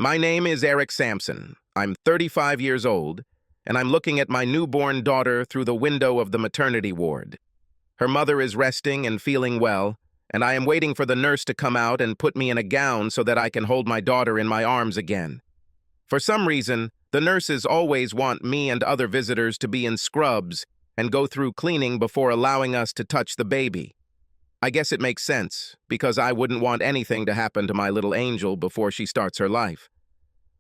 My name is Eric Sampson. I'm 35 years old, and I'm looking at my newborn daughter through the window of the maternity ward. Her mother is resting and feeling well, and I am waiting for the nurse to come out and put me in a gown so that I can hold my daughter in my arms again. For some reason, the nurses always want me and other visitors to be in scrubs and go through cleaning before allowing us to touch the baby. I guess it makes sense, because I wouldn't want anything to happen to my little angel before she starts her life.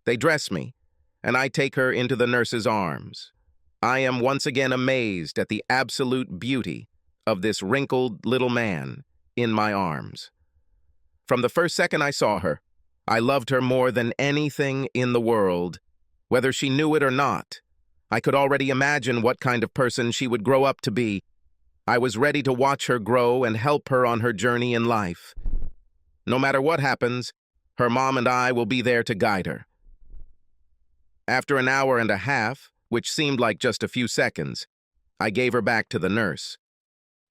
They dress me, and I take her into the nurse's arms. I am once again amazed at the absolute beauty of this wrinkled little man in my arms. From the first second I saw her, I loved her more than anything in the world. Whether she knew it or not, I could already imagine what kind of person she would grow up to be. I was ready to watch her grow and help her on her journey in life. No matter what happens, her mom and I will be there to guide her. After an hour and a half, which seemed like just a few seconds, I gave her back to the nurse.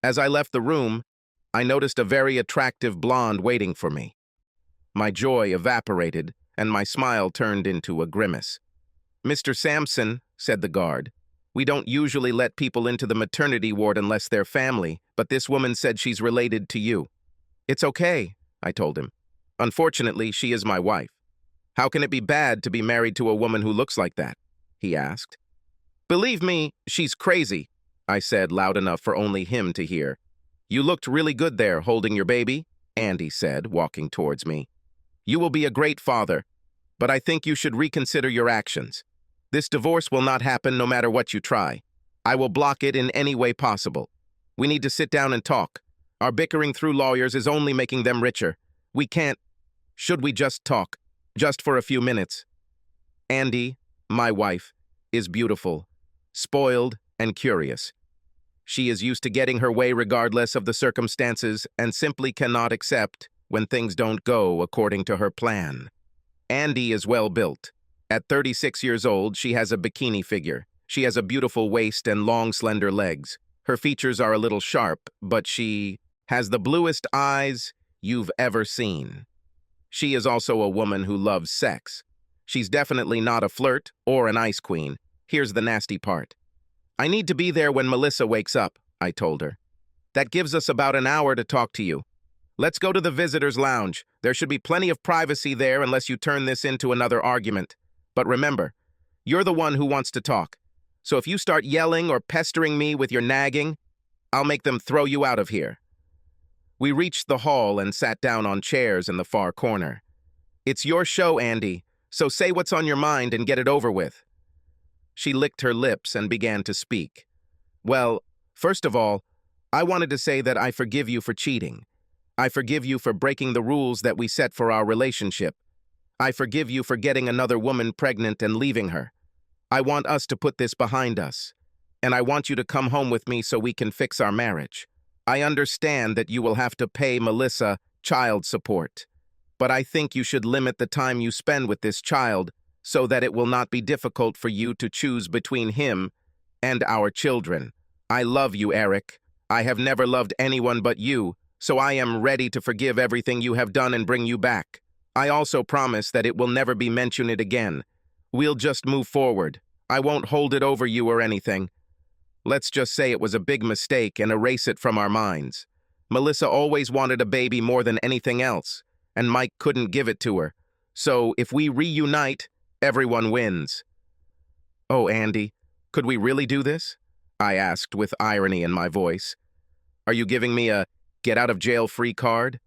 As I left the room, I noticed a very attractive blonde waiting for me. My joy evaporated, and my smile turned into a grimace. "Mr. Sampson," said the guard, "we don't usually let people into the maternity ward unless they're family, but this woman said she's related to you." "It's okay," I told him. "Unfortunately, she is my wife." "How can it be bad to be married to a woman who looks like that?" he asked. "Believe me, she's crazy," I said loud enough for only him to hear. "You looked really good there, holding your baby," Andy said, walking towards me. "You will be a great father, but I think you should reconsider your actions. This divorce will not happen no matter what you try. I will block it in any way possible. We need to sit down and talk. Our bickering through lawyers is only making them richer. We can't. Should we just talk? Just for a few minutes?" Andy, my wife, is beautiful, spoiled, and curious. She is used to getting her way regardless of the circumstances and simply cannot accept when things don't go according to her plan. Andy is well built. At 36 years old, she has a bikini figure. She has a beautiful waist and long, slender legs. Her features are a little sharp, but she has the bluest eyes you've ever seen. She is also a woman who loves sex. She's definitely not a flirt or an ice queen. Here's the nasty part. "I need to be there when Melissa wakes up," I told her. "That gives us about an hour to talk to you. Let's go to the visitor's lounge. There should be plenty of privacy there unless you turn this into another argument. But remember, you're the one who wants to talk. So if you start yelling or pestering me with your nagging, I'll make them throw you out of here." We reached the hall and sat down on chairs in the far corner. "It's your show, Andy, so say what's on your mind and get it over with." She licked her lips and began to speak. "Well, first of all, I wanted to say that I forgive you for cheating. I forgive you for breaking the rules that we set for our relationship. I forgive you for getting another woman pregnant and leaving her. I want us to put this behind us, and I want you to come home with me so we can fix our marriage. I understand that you will have to pay Melissa child support, but I think you should limit the time you spend with this child so that it will not be difficult for you to choose between him and our children. I love you, Eric. I have never loved anyone but you, so I am ready to forgive everything you have done and bring you back. I also promise that it will never be mentioned again. We'll just move forward. I won't hold it over you or anything. Let's just say it was a big mistake and erase it from our minds. Melissa always wanted a baby more than anything else, and Mike couldn't give it to her. So if we reunite, everyone wins." "Oh, Andy, could we really do this?" I asked with irony in my voice. "Are you giving me a get-out-of-jail-free card?"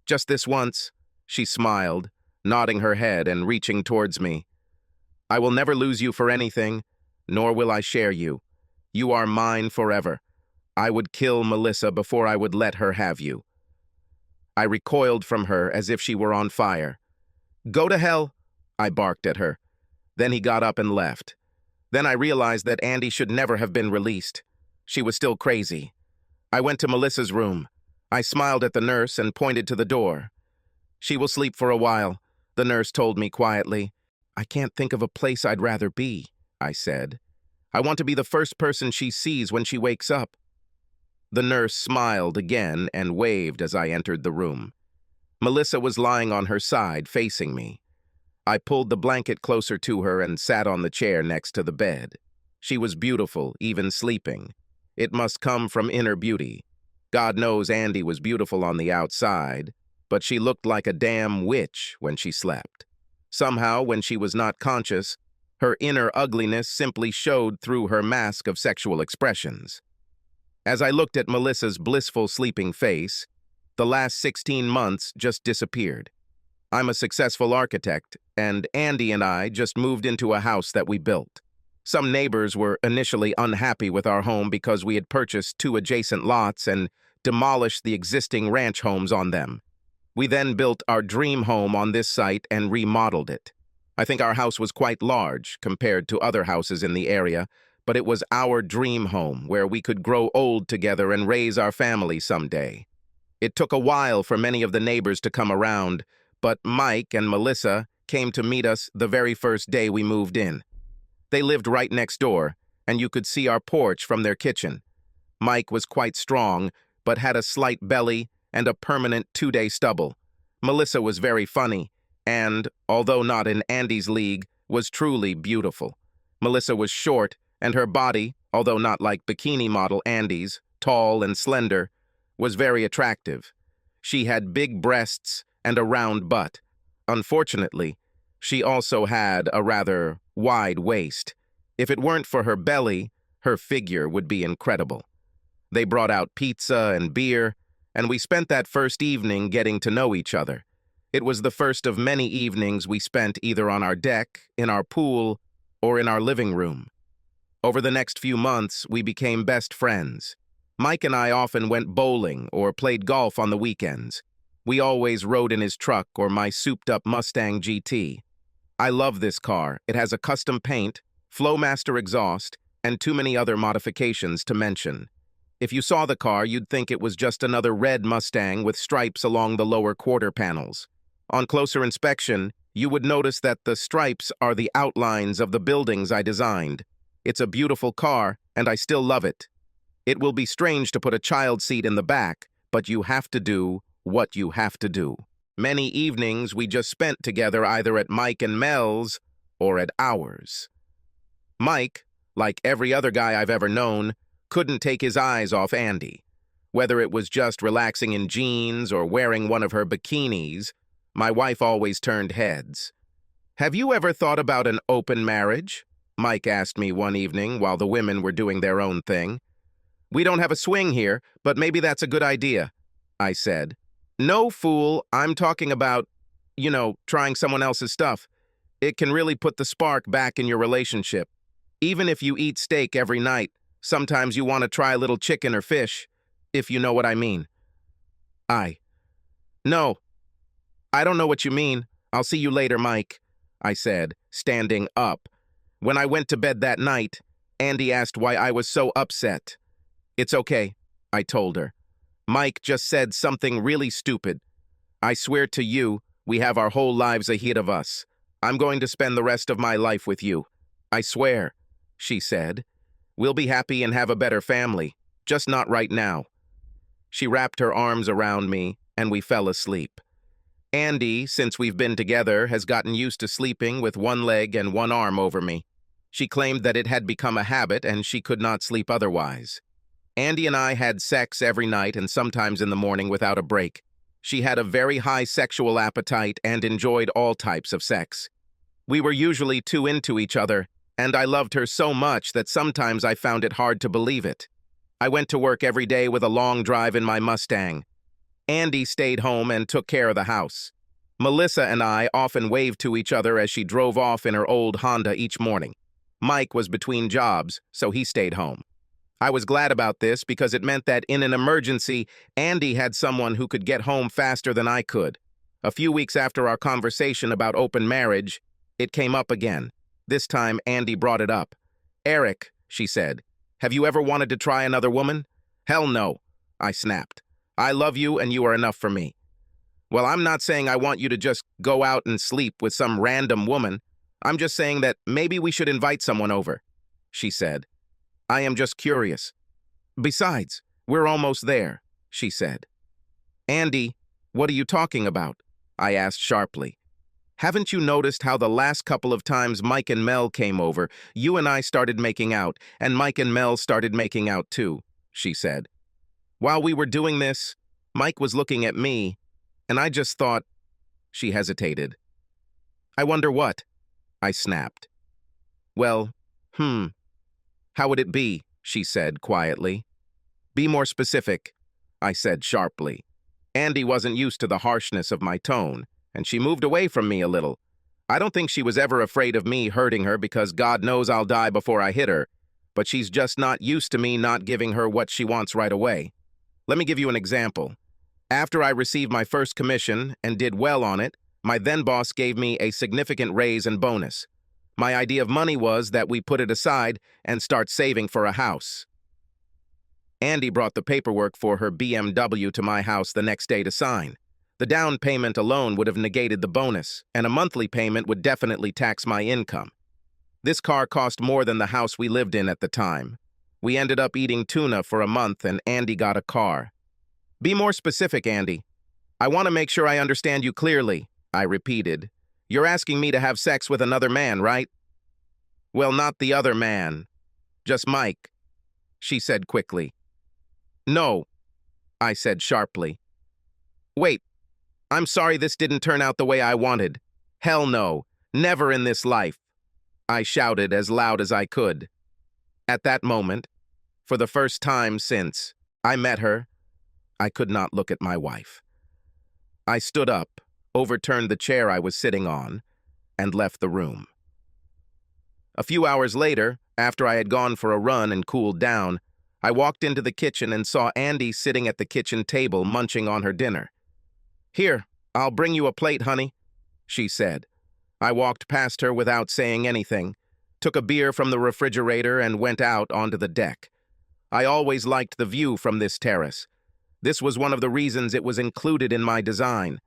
"Just this once," she smiled, nodding her head and reaching towards me. "I will never lose you for anything, nor will I share you. You are mine forever. I would kill Melissa before I would let her have you." I recoiled from her as if she were on fire. "Go to hell," I barked at her. Then he got up and left. Then I realized that Andy should never have been released. She was still crazy. I went to Melissa's room. I smiled at the nurse and pointed to the door. "She will sleep for a while," the nurse told me quietly. "I can't think of a place I'd rather be," I said. "I want to be the first person she sees when she wakes up." The nurse smiled again and waved as I entered the room. Melissa was lying on her side, facing me. I pulled the blanket closer to her and sat on the chair next to the bed. She was beautiful, even sleeping. It must come from inner beauty. God knows Andy was beautiful on the outside, but she looked like a damn witch when she slept. Somehow, when she was not conscious, her inner ugliness simply showed through her mask of sexual expressions. As I looked at Melissa's blissful sleeping face, the last 16 months just disappeared. I'm a successful architect, and Andy and I just moved into a house that we built. Some neighbors were initially unhappy with our home because we had purchased 2 adjacent lots and demolished the existing ranch homes on them. We then built our dream home on this site and remodeled it. I think our house was quite large compared to other houses in the area, but it was our dream home where we could grow old together and raise our family someday. It took a while for many of the neighbors to come around, but Mike and Melissa came to meet us the very first day we moved in. They lived right next door, and you could see our porch from their kitchen. Mike was quite strong, but had a slight belly and a permanent 2-day stubble. Melissa was very funny, and, although not in Andy's league, was truly beautiful. Melissa was short, and her body, although not like bikini model Andy's, tall and slender, was very attractive. She had big breasts and a round butt. Unfortunately, she also had a rather wide waist. If it weren't for her belly, her figure would be incredible. They brought out pizza and beer, and we spent that first evening getting to know each other. It was the first of many evenings we spent either on our deck, in our pool, or in our living room. Over the next few months, we became best friends. Mike and I often went bowling or played golf on the weekends. We always rode in his truck or my souped-up Mustang GT. I love this car. It has a custom paint, Flowmaster exhaust, and too many other modifications to mention. If you saw the car, you'd think it was just another red Mustang with stripes along the lower quarter panels. On closer inspection, you would notice that the stripes are the outlines of the buildings I designed. It's a beautiful car, and I still love it. It will be strange to put a child seat in the back, but you have to do what you have to do. Many evenings we just spent together either at Mike and Mel's or at ours. Mike, like every other guy I've ever known, couldn't take his eyes off Andy. Whether it was just relaxing in jeans or wearing one of her bikinis, my wife always turned heads. "Have you ever thought about an open marriage?" Mike asked me one evening while the women were doing their own thing. "We don't have a swing here, but maybe that's a good idea," I said. "No, fool, I'm talking about, trying someone else's stuff. It can really put the spark back in your relationship. Even if you eat steak every night, sometimes you want to try a little chicken or fish, if you know what I mean." "No, I don't know what you mean. I'll see you later, Mike," I said, standing up. When I went to bed that night, Andy asked why I was so upset. "It's okay," I told her. "Mike just said something really stupid. I swear to you, we have our whole lives ahead of us. I'm going to spend the rest of my life with you. I swear," she said. "We'll be happy and have a better family, just not right now." She wrapped her arms around me, and we fell asleep. Andy, since we've been together, has gotten used to sleeping with one leg and one arm over me. She claimed that it had become a habit and she could not sleep otherwise. Andy and I had sex every night and sometimes in the morning without a break. She had a very high sexual appetite and enjoyed all types of sex. We were usually too into each other, and I loved her so much that sometimes I found it hard to believe it. I went to work every day with a long drive in my Mustang. Andy stayed home and took care of the house. Melissa and I often waved to each other as she drove off in her old Honda each morning. Mike was between jobs, so he stayed home. I was glad about this because it meant that in an emergency, Andy had someone who could get home faster than I could. A few weeks after our conversation about open marriage, it came up again. This time, Andy brought it up. "Eric," she said, "have you ever wanted to try another woman?" "Hell no," I snapped. "I love you and you are enough for me." "Well, I'm not saying I want you to just go out and sleep with some random woman. I'm just saying that maybe we should invite someone over," she said. "I am just curious." "Besides, we're almost there," she said. "Andy, what are you talking about?" I asked sharply. Haven't you noticed how the last couple of times Mike and Mel came over, you and I started making out, and Mike and Mel started making out too, she said. While we were doing this, Mike was looking at me, and I just thought, she hesitated. I wonder what? I snapped. Well, how would it be? She said quietly. Be more specific, I said sharply. Andy wasn't used to the harshness of my tone, and she moved away from me a little. I don't think she was ever afraid of me hurting her because God knows I'll die before I hit her, but she's just not used to me not giving her what she wants right away. Let me give you an example. After I received my first commission and did well on it, my then-boss gave me a significant raise and bonus. My idea of money was that we put it aside and start saving for a house. Andy brought the paperwork for her BMW to my house the next day to sign. The down payment alone would have negated the bonus, and a monthly payment would definitely tax my income. This car cost more than the house we lived in at the time. We ended up eating tuna for a month, and Andy got a car. Be more specific, Andy. I want to make sure I understand you clearly, I repeated. You're asking me to have sex with another man, right? Well, not the other man. Just Mike, she said quickly. No, I said sharply. Wait, I'm sorry this didn't turn out the way I wanted. Hell no, never in this life, I shouted as loud as I could. At that moment, for the first time since I met her, I could not look at my wife. I stood up, overturned the chair I was sitting on, and left the room. A few hours later, after I had gone for a run and cooled down, I walked into the kitchen and saw Andy sitting at the kitchen table munching on her dinner. Here, I'll bring you a plate, honey, she said. I walked past her without saying anything, took a beer from the refrigerator and went out onto the deck. I always liked the view from this terrace. This was one of the reasons it was included in my design.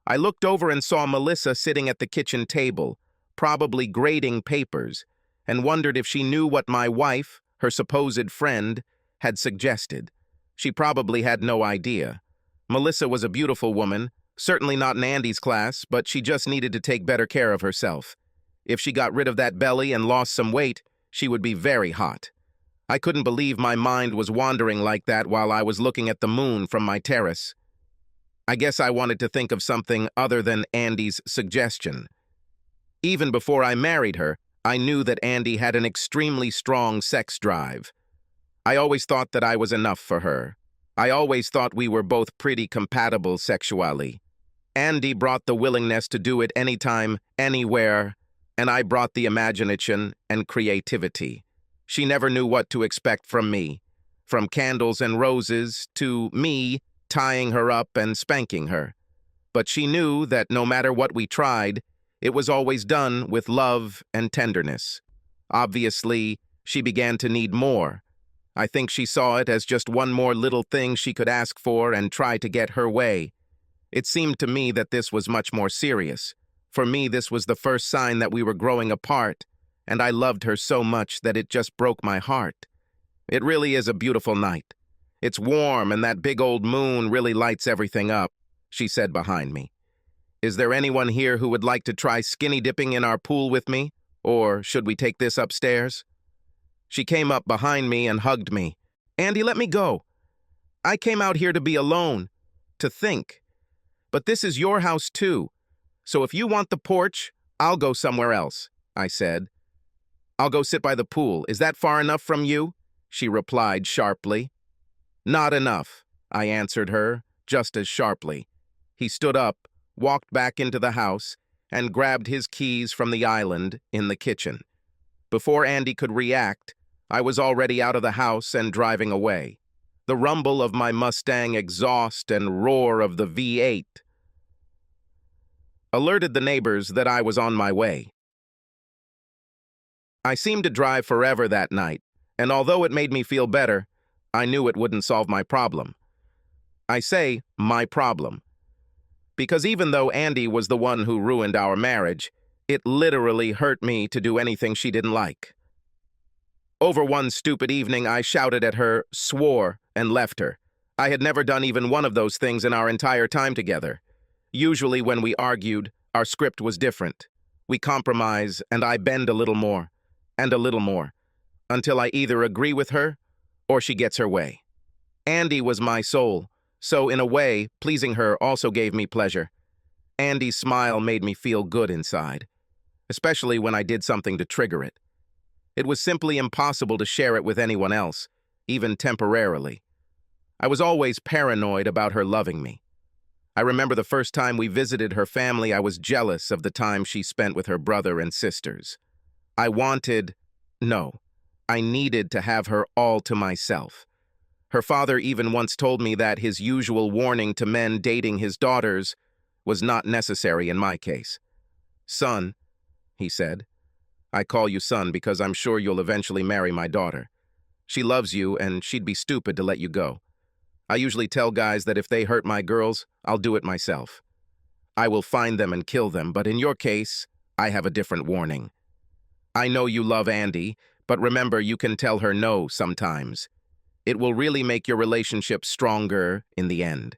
I looked over and saw Melissa sitting at the kitchen table, probably grading papers, and wondered if she knew what my wife, her supposed friend, had suggested. She probably had no idea. Melissa was a beautiful woman, certainly not in Andy's class, but she just needed to take better care of herself. If she got rid of that belly and lost some weight, she would be very hot. I couldn't believe my mind was wandering like that while I was looking at the moon from my terrace. I guess I wanted to think of something other than Andy's suggestion. Even before I married her, I knew that Andy had an extremely strong sex drive. I always thought that I was enough for her. I always thought we were both pretty compatible sexually. Andy brought the willingness to do it anytime, anywhere, and I brought the imagination and creativity. She never knew what to expect from me, from candles and roses to me tying her up and spanking her. But she knew that no matter what we tried, it was always done with love and tenderness. Obviously, she began to need more. I think she saw it as just one more little thing she could ask for and try to get her way. It seemed to me that this was much more serious. For me, this was the first sign that we were growing apart, and I loved her so much that it just broke my heart. It really is a beautiful night. It's warm, and that big old moon really lights everything up, she said behind me. Is there anyone here who would like to try skinny dipping in our pool with me? Or should we take this upstairs? She came up behind me and hugged me. Andy, let me go. I came out here to be alone, to think. But this is your house too. So if you want the porch, I'll go somewhere else, I said. I'll go sit by the pool. Is that far enough from you? She replied sharply. Not enough, I answered her, just as sharply. He stood up, walked back into the house, and grabbed his keys from the island in the kitchen. Before Andy could react, I was already out of the house and driving away. The rumble of my Mustang exhaust and roar of the V8 alerted the neighbors that I was on my way. I seemed to drive forever that night, and although it made me feel better, I knew it wouldn't solve my problem. I say my problem, because even though Andy was the one who ruined our marriage, it literally hurt me to do anything she didn't like. Over one stupid evening, I shouted at her, swore, and left her. I had never done even one of those things in our entire time together. Usually when we argued, Our script was different. We compromise, and I bend a little more, and a little more, until I either agree with her or she gets her way. Andy was my soul, so in a way, pleasing her also gave me pleasure. Andy's smile made me feel good inside, especially when I did something to trigger it. It was simply impossible to share it with anyone else, even temporarily. I was always paranoid about her loving me. I remember the first time we visited her family, I was jealous of the time she spent with her brother and sisters. I needed to have her all to myself. Her father even once told me that his usual warning to men dating his daughters was not necessary in my case. "Son," he said, "I call you son because I'm sure you'll eventually marry my daughter. She loves you and she'd be stupid to let you go. I usually tell guys that if they hurt my girls, I'll do it myself. I will find them and kill them, but in your case, I have a different warning. I know you love Andy, but remember you can tell her no sometimes. It will really make your relationship stronger in the end.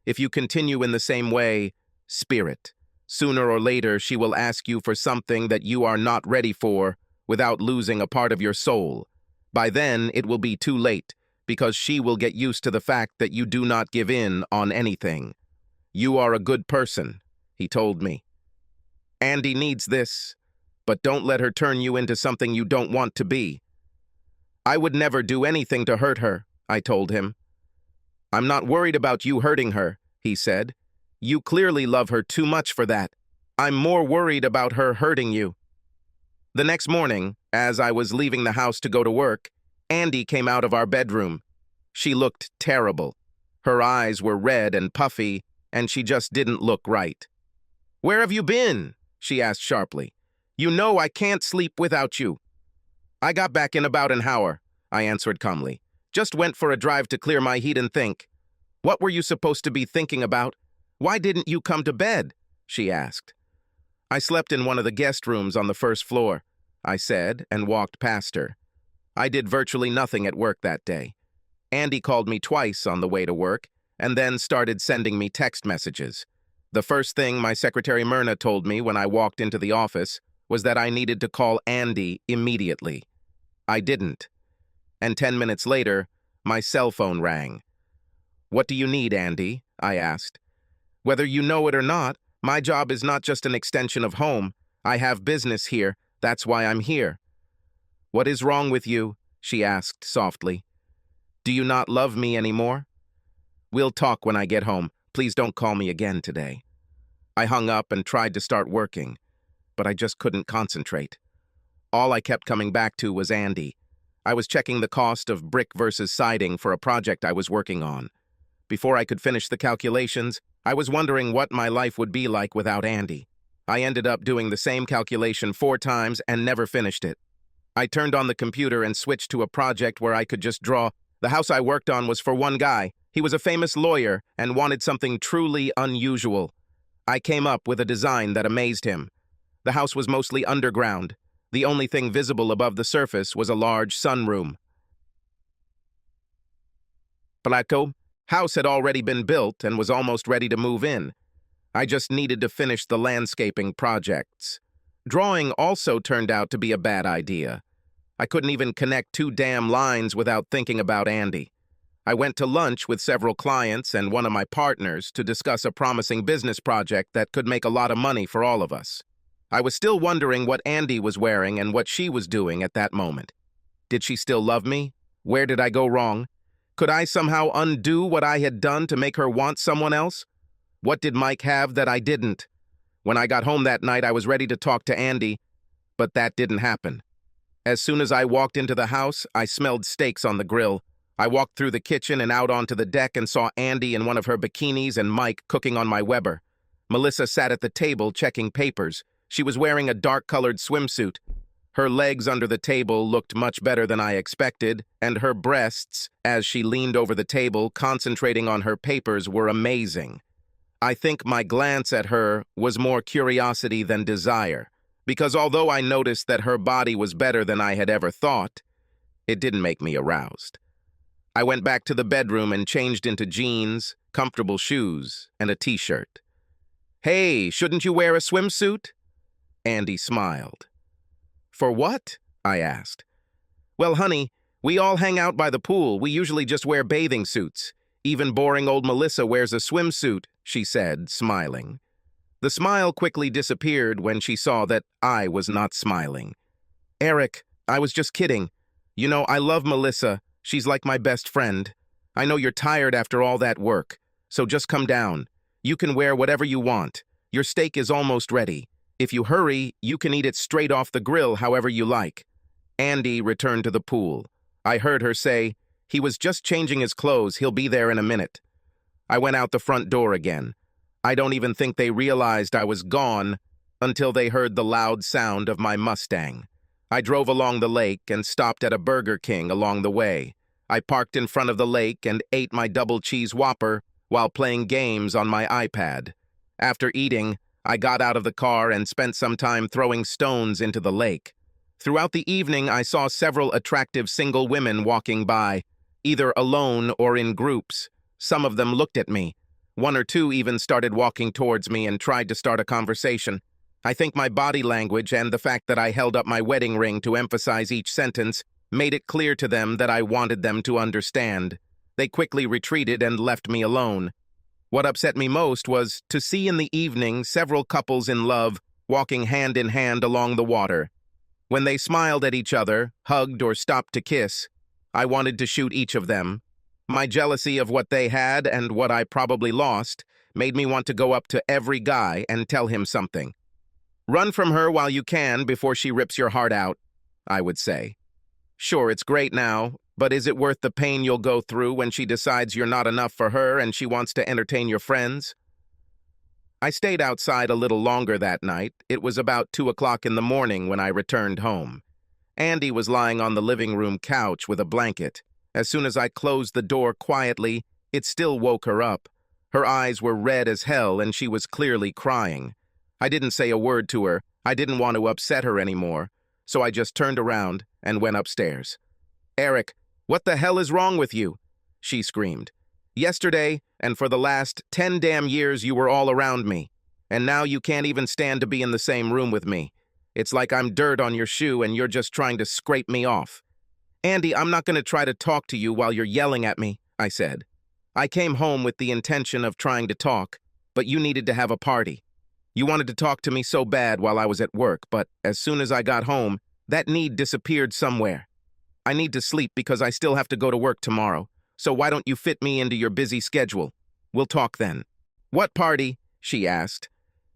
If you continue in the same way, spirit, sooner or later she will ask you for something that you are not ready for without losing a part of your soul. By then, it will be too late, because she will get used to the fact that you do not give in on anything. You are a good person," he told me. "Andy needs this, but don't let her turn you into something you don't want to be." "I would never do anything to hurt her," I told him. "I'm not worried about you hurting her," he said. "You clearly love her too much for that. I'm more worried about her hurting you." The next morning, as I was leaving the house to go to work, Andy came out of our bedroom. She looked terrible. Her eyes were red and puffy, and she just didn't look right. "Where have you been?" she asked sharply. "You know I can't sleep without you." "I got back in about an hour," I answered calmly. "Just went for a drive to clear my head and think." "What were you supposed to be thinking about? Why didn't you come to bed?" she asked. "I slept in one of the guest rooms on the first floor," I said, and walked past her. I did virtually nothing at work that day. Andy called me twice on the way to work, and then started sending me text messages. The first thing my secretary Myrna told me when I walked into the office was that I needed to call Andy immediately. I didn't. And 10 minutes later, my cell phone rang. "What do you need, Andy?" I asked. "Whether you know it or not, my job is not just an extension of home. I have business here. That's why I'm here." "What is wrong with you?" she asked softly. "Do you not love me anymore?" "We'll talk when I get home. Please don't call me again today." I hung up and tried to start working, but I just couldn't concentrate. All I kept coming back to was Andy. I was checking the cost of brick versus siding for a project I was working on. Before I could finish the calculations, I was wondering what my life would be like without Andy. I ended up doing the same calculation 4 times and never finished it. I turned on the computer and switched to a project where I could just draw. The house I worked on was for one guy. He was a famous lawyer and wanted something truly unusual. I came up with a design that amazed him. The house was mostly underground. The only thing visible above the surface was a large sunroom. Plateau house had already been built and was almost ready to move in. I just needed to finish the landscaping projects. Drawing also turned out to be a bad idea. I couldn't even connect 2 damn lines without thinking about Andy. I went to lunch with several clients and one of my partners to discuss a promising business project that could make a lot of money for all of us. I was still wondering what Andy was wearing and what she was doing at that moment. Did she still love me? Where did I go wrong? Could I somehow undo what I had done to make her want someone else? What did Mike have that I didn't? When I got home that night, I was ready to talk to Andy, but that didn't happen. As soon as I walked into the house, I smelled steaks on the grill. I walked through the kitchen and out onto the deck and saw Andy in one of her bikinis and Mike cooking on my Weber. Melissa sat at the table checking papers. She was wearing a dark-colored swimsuit. Her legs under the table looked much better than I expected, and her breasts, as she leaned over the table concentrating on her papers, were amazing. I think my glance at her was more curiosity than desire, because although I noticed that her body was better than I had ever thought, it didn't make me aroused. I went back to the bedroom and changed into jeans, comfortable shoes, and a t-shirt. Hey, shouldn't you wear a swimsuit? Andy smiled. For what? I asked. Well, honey, we all hang out by the pool. We usually just wear bathing suits. Even boring old Melissa wears a swimsuit, she said, smiling. The smile quickly disappeared when she saw that I was not smiling. Eric, I was just kidding. You know, I love Melissa. She's like my best friend. I know you're tired after all that work, so just come down. You can wear whatever you want. Your steak is almost ready. If you hurry, you can eat it straight off the grill however you like. Andy returned to the pool. I heard her say, he was just changing his clothes, he'll be there in a minute. I went out the front door again. I don't even think they realized I was gone until they heard the loud sound of my Mustang. I drove along the lake and stopped at a Burger King along the way. I parked in front of the lake and ate my double cheese Whopper while playing games on my iPad. After eating, I got out of the car and spent some time throwing stones into the lake. Throughout the evening, I saw several attractive single women walking by, either alone or in groups. Some of them looked at me. One or two even started walking towards me and tried to start a conversation. I think my body language and the fact that I held up my wedding ring to emphasize each sentence made it clear to them that I wanted them to understand. They quickly retreated and left me alone. What upset me most was to see in the evening several couples in love walking hand in hand along the water. When they smiled at each other, hugged, or stopped to kiss, I wanted to shoot each of them. My jealousy of what they had and what I probably lost made me want to go up to every guy and tell him something. Run from her while you can before she rips your heart out, I would say. Sure, it's great now, but is it worth the pain you'll go through when she decides you're not enough for her and she wants to entertain your friends? I stayed outside a little longer that night. It was about 2 o'clock in the morning when I returned home. Andy was lying on the living room couch with a blanket. As soon as I closed the door quietly, it still woke her up. Her eyes were red as hell and she was clearly crying. I didn't say a word to her. I didn't want to upset her anymore, so I just turned around and went upstairs. Eric, what the hell is wrong with you? She screamed. Yesterday, and for the last 10 damn years, you were all around me. And now you can't even stand to be in the same room with me. It's like I'm dirt on your shoe and you're just trying to scrape me off. Andy, I'm not going to try to talk to you while you're yelling at me, I said. I came home with the intention of trying to talk, but you needed to have a party. You wanted to talk to me so bad while I was at work, but as soon as I got home, that need disappeared somewhere. I need to sleep because I still have to go to work tomorrow. So why don't you fit me into your busy schedule? We'll talk then. What party? She asked.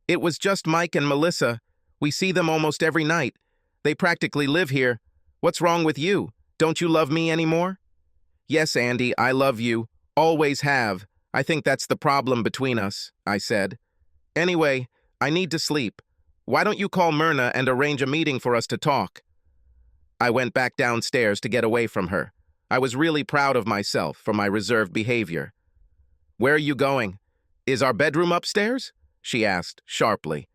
It was just Mike and Melissa. We see them almost every night. They practically live here. What's wrong with you? Don't you love me anymore? Yes, Andy, I love you. Always have. I think that's the problem between us, I said. Anyway, I need to sleep. Why don't you call Myrna and arrange a meeting for us to talk? I went back downstairs to get away from her. I was really proud of myself for my reserved behavior. Where are you going? Is our bedroom upstairs? She asked sharply.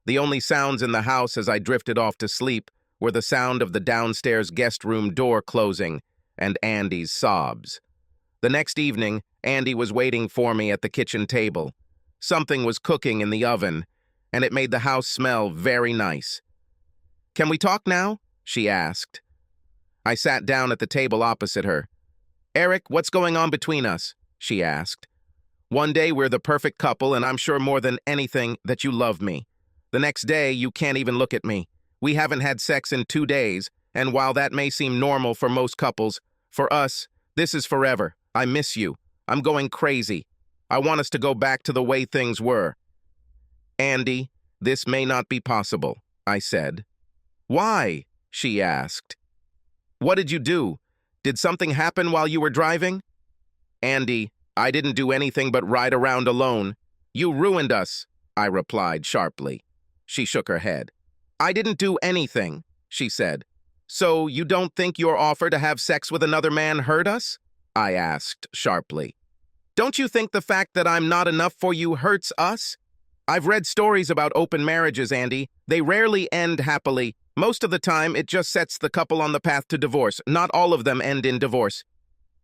The only sounds in the house as I drifted off to sleep were the sound of the downstairs guest room door closing and Andy's sobs. The next evening, Andy was waiting for me at the kitchen table. Something was cooking in the oven, and it made the house smell very nice. Can we talk now? She asked. I sat down at the table opposite her. Eric, what's going on between us? She asked. One day we're the perfect couple, and I'm sure more than anything that you love me. The next day, you can't even look at me. We haven't had sex in 2 days, and while that may seem normal for most couples, for us, this is forever. I miss you. I'm going crazy. I want us to go back to the way things were. Andy, this may not be possible, I said. Why? She asked. What did you do? Did something happen while you were driving? Andy, I didn't do anything but ride around alone. You ruined us, I replied sharply. She shook her head. I didn't do anything, she said. So you don't think your offer to have sex with another man hurt us? I asked sharply. Don't you think the fact that I'm not enough for you hurts us? I've read stories about open marriages, Andy. They rarely end happily. Most of the time, it just sets the couple on the path to divorce. Not all of them end in divorce,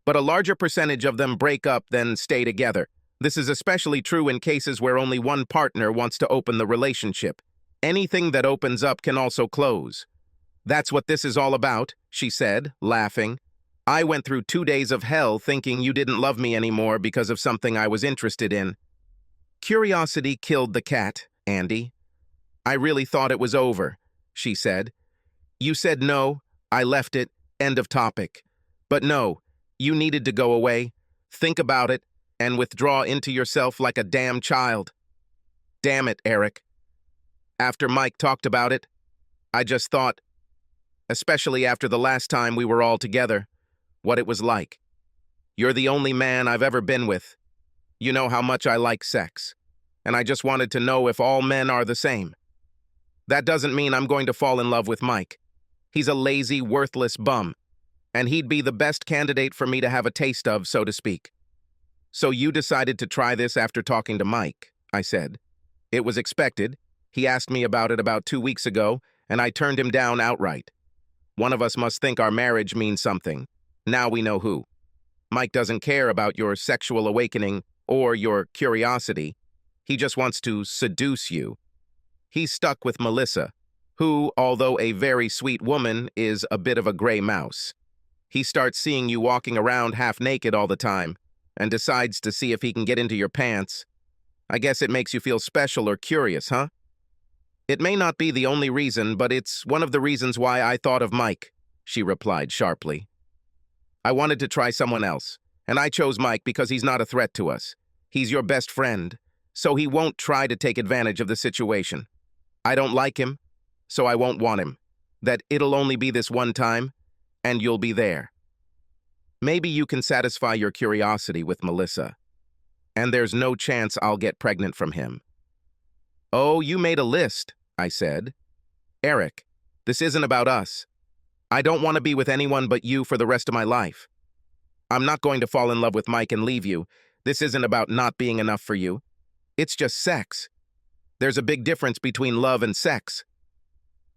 but a larger percentage of them break up than stay together. This is especially true in cases where only one partner wants to open the relationship. Anything that opens up can also close. That's what this is all about, she said, laughing. I went through 2 days of hell thinking you didn't love me anymore because of something I was interested in. Curiosity killed the cat, Andy. I really thought it was over, she said. You said no, I left it, end of topic. But no, you needed to go away, think about it, and withdraw into yourself like a damn child. Damn it, Eric. After Mike talked about it, I just thought, especially after the last time we were all together, what it was like. You're the only man I've ever been with. You know how much I like sex. And I just wanted to know if all men are the same. That doesn't mean I'm going to fall in love with Mike. He's a lazy, worthless bum. And he'd be the best candidate for me to have a taste of, so to speak. So you decided to try this after talking to Mike, I said. It was expected. He asked me about it about 2 weeks ago, and I turned him down outright. One of us must think our marriage means something. Now we know who. Mike doesn't care about your sexual awakening or your curiosity. He just wants to seduce you. He's stuck with Melissa, who, although a very sweet woman, is a bit of a gray mouse. He starts seeing you walking around half naked all the time and decides to see if he can get into your pants. I guess it makes you feel special or curious, huh? It may not be the only reason, but it's one of the reasons why I thought of Mike, she replied sharply. I wanted to try someone else, and I chose Mike because he's not a threat to us. He's your best friend, so he won't try to take advantage of the situation. I don't like him, so I won't want him. That it'll only be this one time, and you'll be there. Maybe you can satisfy your curiosity with Melissa, and there's no chance I'll get pregnant from him. Oh, you made a list, I said. Eric, this isn't about us. I don't want to be with anyone but you for the rest of my life. I'm not going to fall in love with Mike and leave you. This isn't about not being enough for you. It's just sex. There's a big difference between love and sex.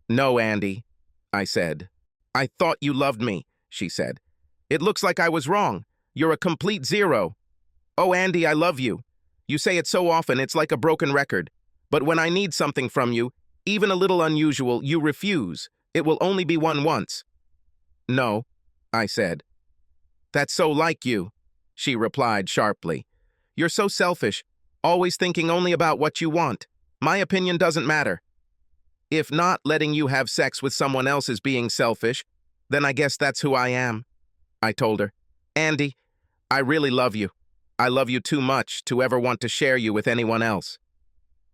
No, Andy, I said. I thought you loved me, she said. It looks like I was wrong. You're a complete zero. Oh, Andy, I love you. You say it so often, it's like a broken record. But when I need something from you, even a little unusual, you refuse. It will only be once. No, I said. That's so like you, she replied sharply. You're so selfish, always thinking only about what you want. My opinion doesn't matter. If not letting you have sex with someone else is being selfish, then I guess that's who I am, I told her. Andy, I really love you. I love you too much to ever want to share you with anyone else.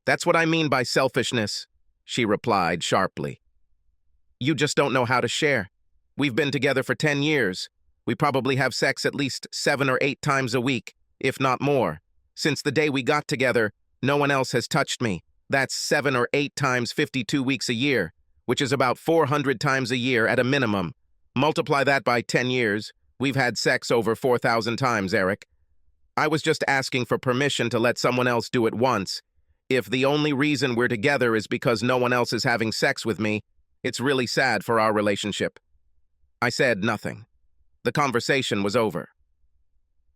That's what I mean by selfishness, she replied sharply. You just don't know how to share. We've been together for 10 years. We probably have sex at least 7 or 8 times a week, if not more. Since the day we got together, no one else has touched me. That's 7 or 8 times 52 weeks a year, which is about 400 times a year at a minimum. Multiply that by 10 years. We've had sex over 4,000 times, Eric. I was just asking for permission to let someone else do it once. If the only reason we're together is because no one else is having sex with me, it's really sad for our relationship. I said nothing. The conversation was over.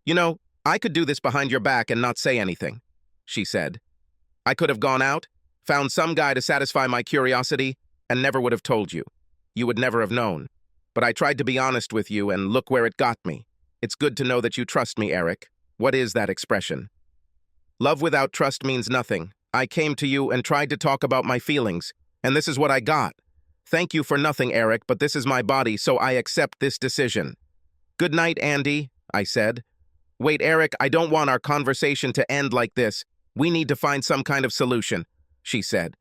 You know, I could do this behind your back and not say anything, she said. I could have gone out, found some guy to satisfy my curiosity, and never would have told you. You would never have known. But I tried to be honest with you, and look where it got me. It's good to know that you trust me, Eric. What is that expression? Love without trust means nothing. I came to you and tried to talk about my feelings, and this is what I got. Thank you for nothing, Eric, but this is my body, so I accept this decision. Good night, Andy, I said. Wait, Eric, I don't want our conversation to end like this. We need to find some kind of solution, she said.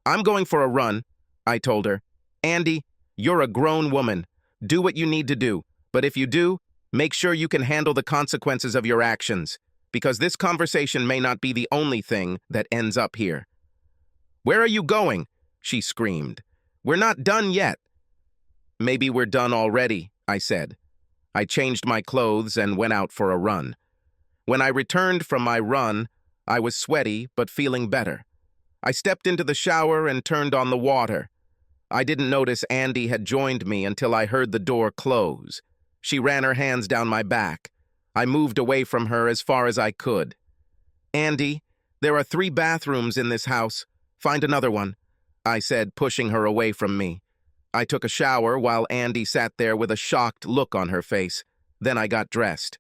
I'm going for a run, I told her. Andy, you're a grown woman. Do what you need to do, but if you do, make sure you can handle the consequences of your actions, because this conversation may not be the only thing that ends up here. Where are you going? She screamed. We're not done yet. Maybe we're done already, I said. I changed my clothes and went out for a run. When I returned from my run, I was sweaty but feeling better. I stepped into the shower and turned on the water. I didn't notice Andy had joined me until I heard the door close. She ran her hands down my back. I moved away from her as far as I could. Andy, there are 3 bathrooms in this house. Find another one, I said, pushing her away from me. I took a shower while Andy sat there with a shocked look on her face. Then I got dressed.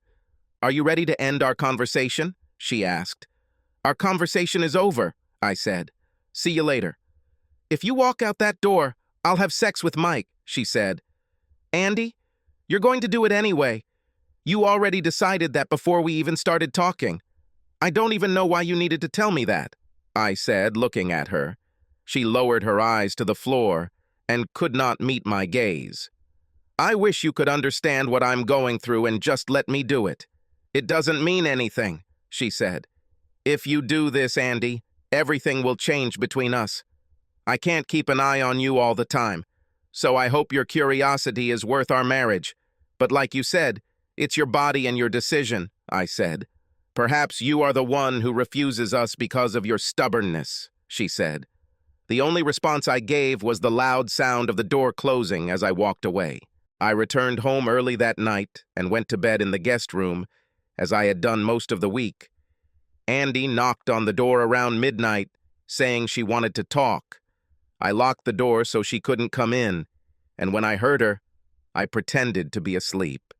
Are you ready to end our conversation? She asked. Our conversation is over, I said. See you later. If you walk out that door, I'll have sex with Mike, she said. Andy, you're going to do it anyway. You already decided that before we even started talking. I don't even know why you needed to tell me that, I said, looking at her. She lowered her eyes to the floor and could not meet my gaze. I wish you could understand what I'm going through and just let me do it. It doesn't mean anything, she said. If you do this, Andy, everything will change between us. I can't keep an eye on you all the time, so I hope your curiosity is worth our marriage. But like you said, it's your body and your decision, I said. Perhaps you are the one who refuses us because of your stubbornness, she said. The only response I gave was the loud sound of the door closing as I walked away. I returned home early that night and went to bed in the guest room, as I had done most of the week. Andy knocked on the door around midnight, saying she wanted to talk. I locked the door so she couldn't come in, and when I heard her, I pretended to be asleep.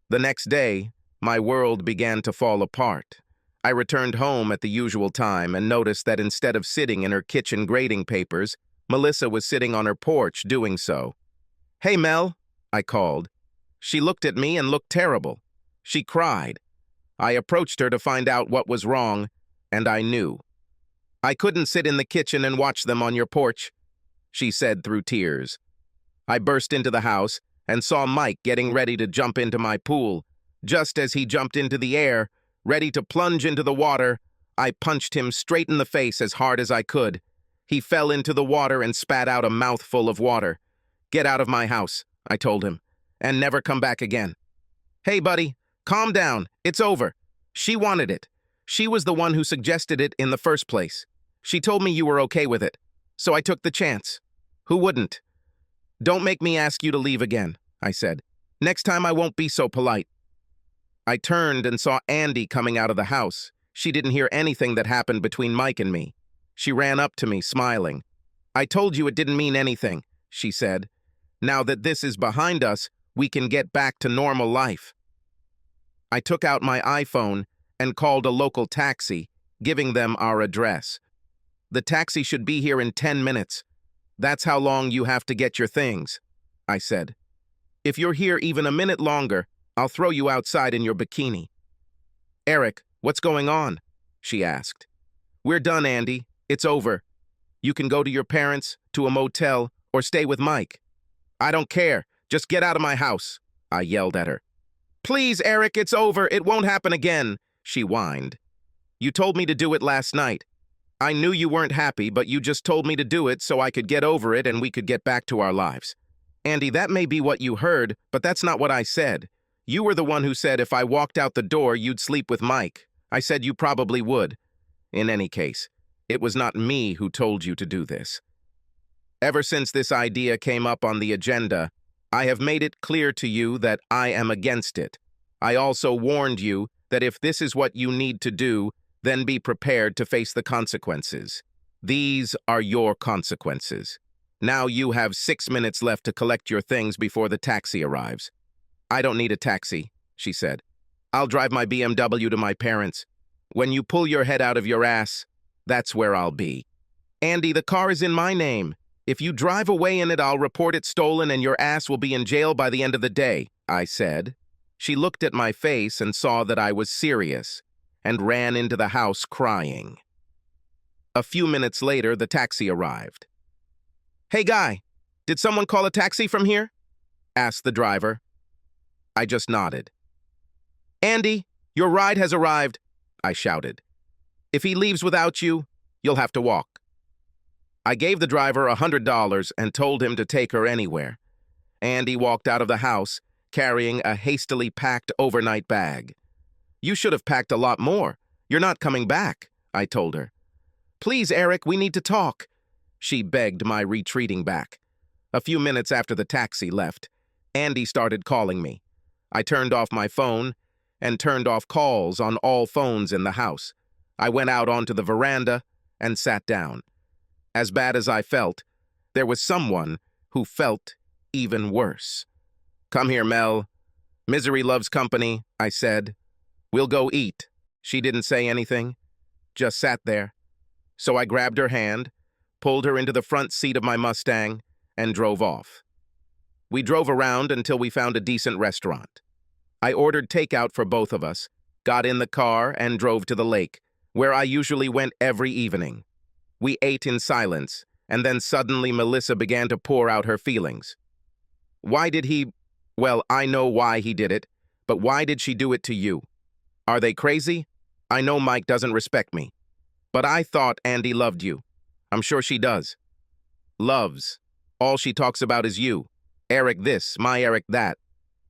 The next day, my world began to fall apart. I returned home at the usual time and noticed that instead of sitting in her kitchen grading papers, Melissa was sitting on her porch doing so. Hey, Mel, I called. She looked at me and looked terrible. She cried. I approached her to find out what was wrong, and I knew. I couldn't sit in the kitchen and watch them on your porch, she said through tears. I burst into the house and saw Mike getting ready to jump into my pool. Just as he jumped into the air, ready to plunge into the water, I punched him straight in the face as hard as I could. He fell into the water and spat out a mouthful of water. Get out of my house, I told him, and never come back again. Hey, buddy, calm down. It's over. She wanted it. She was the one who suggested it in the first place. She told me you were okay with it, so I took the chance. Who wouldn't? Don't make me ask you to leave again, I said. Next time I won't be so polite. I turned and saw Andy coming out of the house. She didn't hear anything that happened between Mike and me. She ran up to me, smiling. I told you it didn't mean anything, she said. Now that this is behind us, we can get back to normal life. I took out my iPhone and called a local taxi, giving them our address. The taxi should be here in 10 minutes. That's how long you have to get your things, I said. If you're here even a minute longer, I'll throw you outside in your bikini. Eric, what's going on? She asked. We're done, Andy. It's over. You can go to your parents, to a motel, or stay with Mike. I don't care. Just get out of my house, I yelled at her. Please, Eric, it's over. It won't happen again, she whined. You told me to do it last night. I knew you weren't happy, but you just told me to do it so I could get over it and we could get back to our lives. Andy, that may be what you heard, but that's not what I said. You were the one who said if I walked out the door, you'd sleep with Mike. I said you probably would. In any case, it was not me who told you to do this. Ever since this idea came up on the agenda, I have made it clear to you that I am against it. I also warned you that if this is what you need to do, then be prepared to face the consequences. These are your consequences. Now you have 6 minutes left to collect your things before the taxi arrives. I don't need a taxi, she said. I'll drive my BMW to my parents. When you pull your head out of your ass, that's where I'll be. Andy, the car is in my name. If you drive away in it, I'll report it stolen and your ass will be in jail by the end of the day, I said. She looked at my face and saw that I was serious, and ran into the house crying. A few minutes later, the taxi arrived. Hey, guy, did someone call a taxi from here? Asked the driver. I just nodded. Andy, your ride has arrived, I shouted. If he leaves without you, you'll have to walk. I gave the driver $100 and told him to take her anywhere. Andy walked out of the house, carrying a hastily packed overnight bag. You should have packed a lot more. You're not coming back, I told her. Please, Eric, we need to talk, she begged my retreating back. A few minutes after the taxi left, Andy started calling me. I turned off my phone and turned off calls on all phones in the house. I went out onto the veranda and sat down. As bad as I felt, there was someone who felt even worse. "Come here, Mel. Misery loves company," I said. "We'll go eat." She didn't say anything, just sat there. So I grabbed her hand, pulled her into the front seat of my Mustang, and drove off. We drove around until we found a decent restaurant. I ordered takeout for both of us, got in the car, and drove to the lake, where I usually went every evening. We ate in silence, and then suddenly Melissa began to pour out her feelings. "Why did he... Well, I know why he did it, but why did she do it to you? Are they crazy? I know Mike doesn't respect me. But I thought Andy loved you. I'm sure she does. Loves. All she talks about is you. Eric this, my Eric that.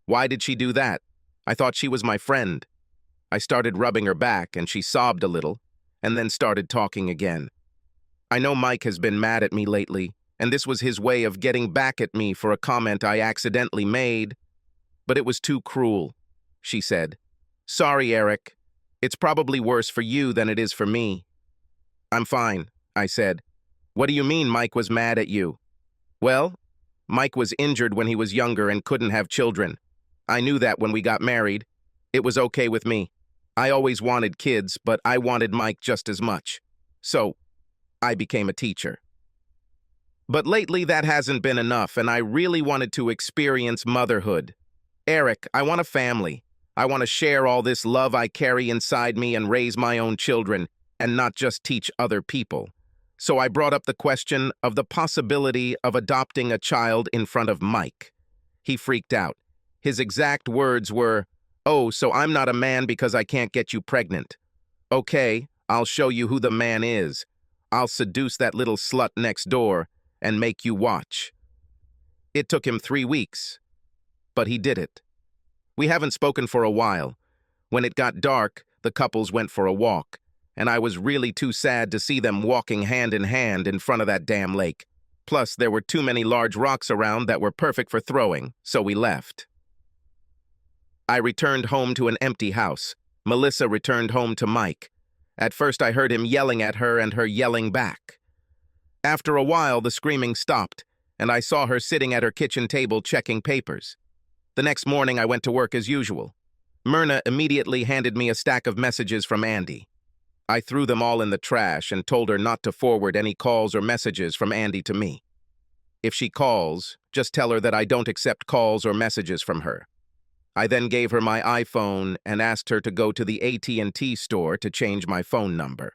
Why did she do that? I thought she was my friend." I started rubbing her back, and she sobbed a little, and then started talking again. "I know Mike has been mad at me lately, and this was his way of getting back at me for a comment I accidentally made. But it was too cruel," she said. "Sorry, Eric. It's probably worse for you than it is for me." "I'm fine," I said. "What do you mean Mike was mad at you?" "Well, Mike was injured when he was younger and couldn't have children. I knew that when we got married. It was okay with me. I always wanted kids, but I wanted Mike just as much. So, I became a teacher. But lately that hasn't been enough, and I really wanted to experience motherhood. Eric, I want a family. I want to share all this love I carry inside me and raise my own children, and not just teach other people. So I brought up the question of the possibility of adopting a child in front of Mike. He freaked out. His exact words were, "Oh, so I'm not a man because I can't get you pregnant. Okay, I'll show you who the man is. I'll seduce that little slut next door and make you watch." It took him 3 weeks, but he did it. We haven't spoken for a while. When it got dark, the couples went for a walk, and I was really too sad to see them walking hand in hand in front of that damn lake. Plus, there were too many large rocks around that were perfect for throwing, so we left. I returned home to an empty house. Melissa returned home to Mike. At first, I heard him yelling at her and her yelling back. After a while, the screaming stopped, and I saw her sitting at her kitchen table checking papers. The next morning, I went to work as usual. Myrna immediately handed me a stack of messages from Andy. I threw them all in the trash and told her not to forward any calls or messages from Andy to me. If she calls, just tell her that I don't accept calls or messages from her. I then gave her my iPhone and asked her to go to the AT&T store to change my phone number.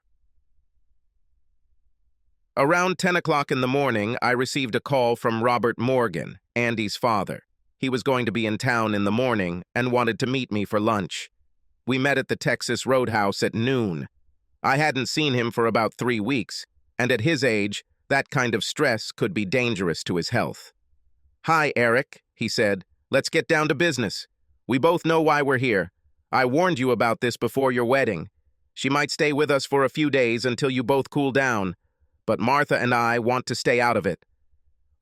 Around 10 o'clock in the morning, I received a call from Robert Morgan, Andy's father. He was going to be in town in the morning and wanted to meet me for lunch. We met at the Texas Roadhouse at noon. I hadn't seen him for about 3 weeks, and at his age, that kind of stress could be dangerous to his health. "Hi, Eric," he said. "Let's get down to business. We both know why we're here. I warned you about this before your wedding. She might stay with us for a few days until you both cool down, but Martha and I want to stay out of it."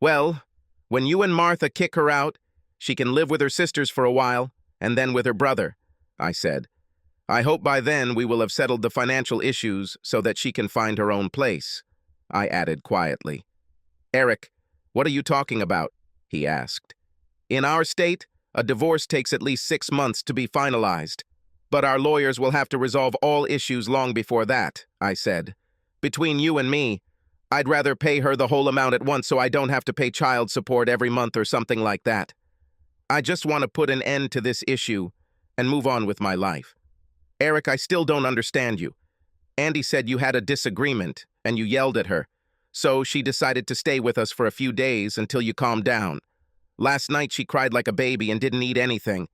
"Well, when you and Martha kick her out, she can live with her sisters for a while, and then with her brother," I said. "I hope by then we will have settled the financial issues so that she can find her own place," I added quietly. "Eric, what are you talking about?" he asked. "In our state, a divorce takes at least 6 months to be finalized, but our lawyers will have to resolve all issues long before that," I said. "Between you and me, I'd rather pay her the whole amount at once so I don't have to pay child support every month or something like that. I just want to put an end to this issue and move on with my life. Eric, I still don't understand you. Andy said you had a disagreement and you yelled at her, so she decided to stay with us for a few days until you calmed down. Last night she cried like a baby and didn't eat anything.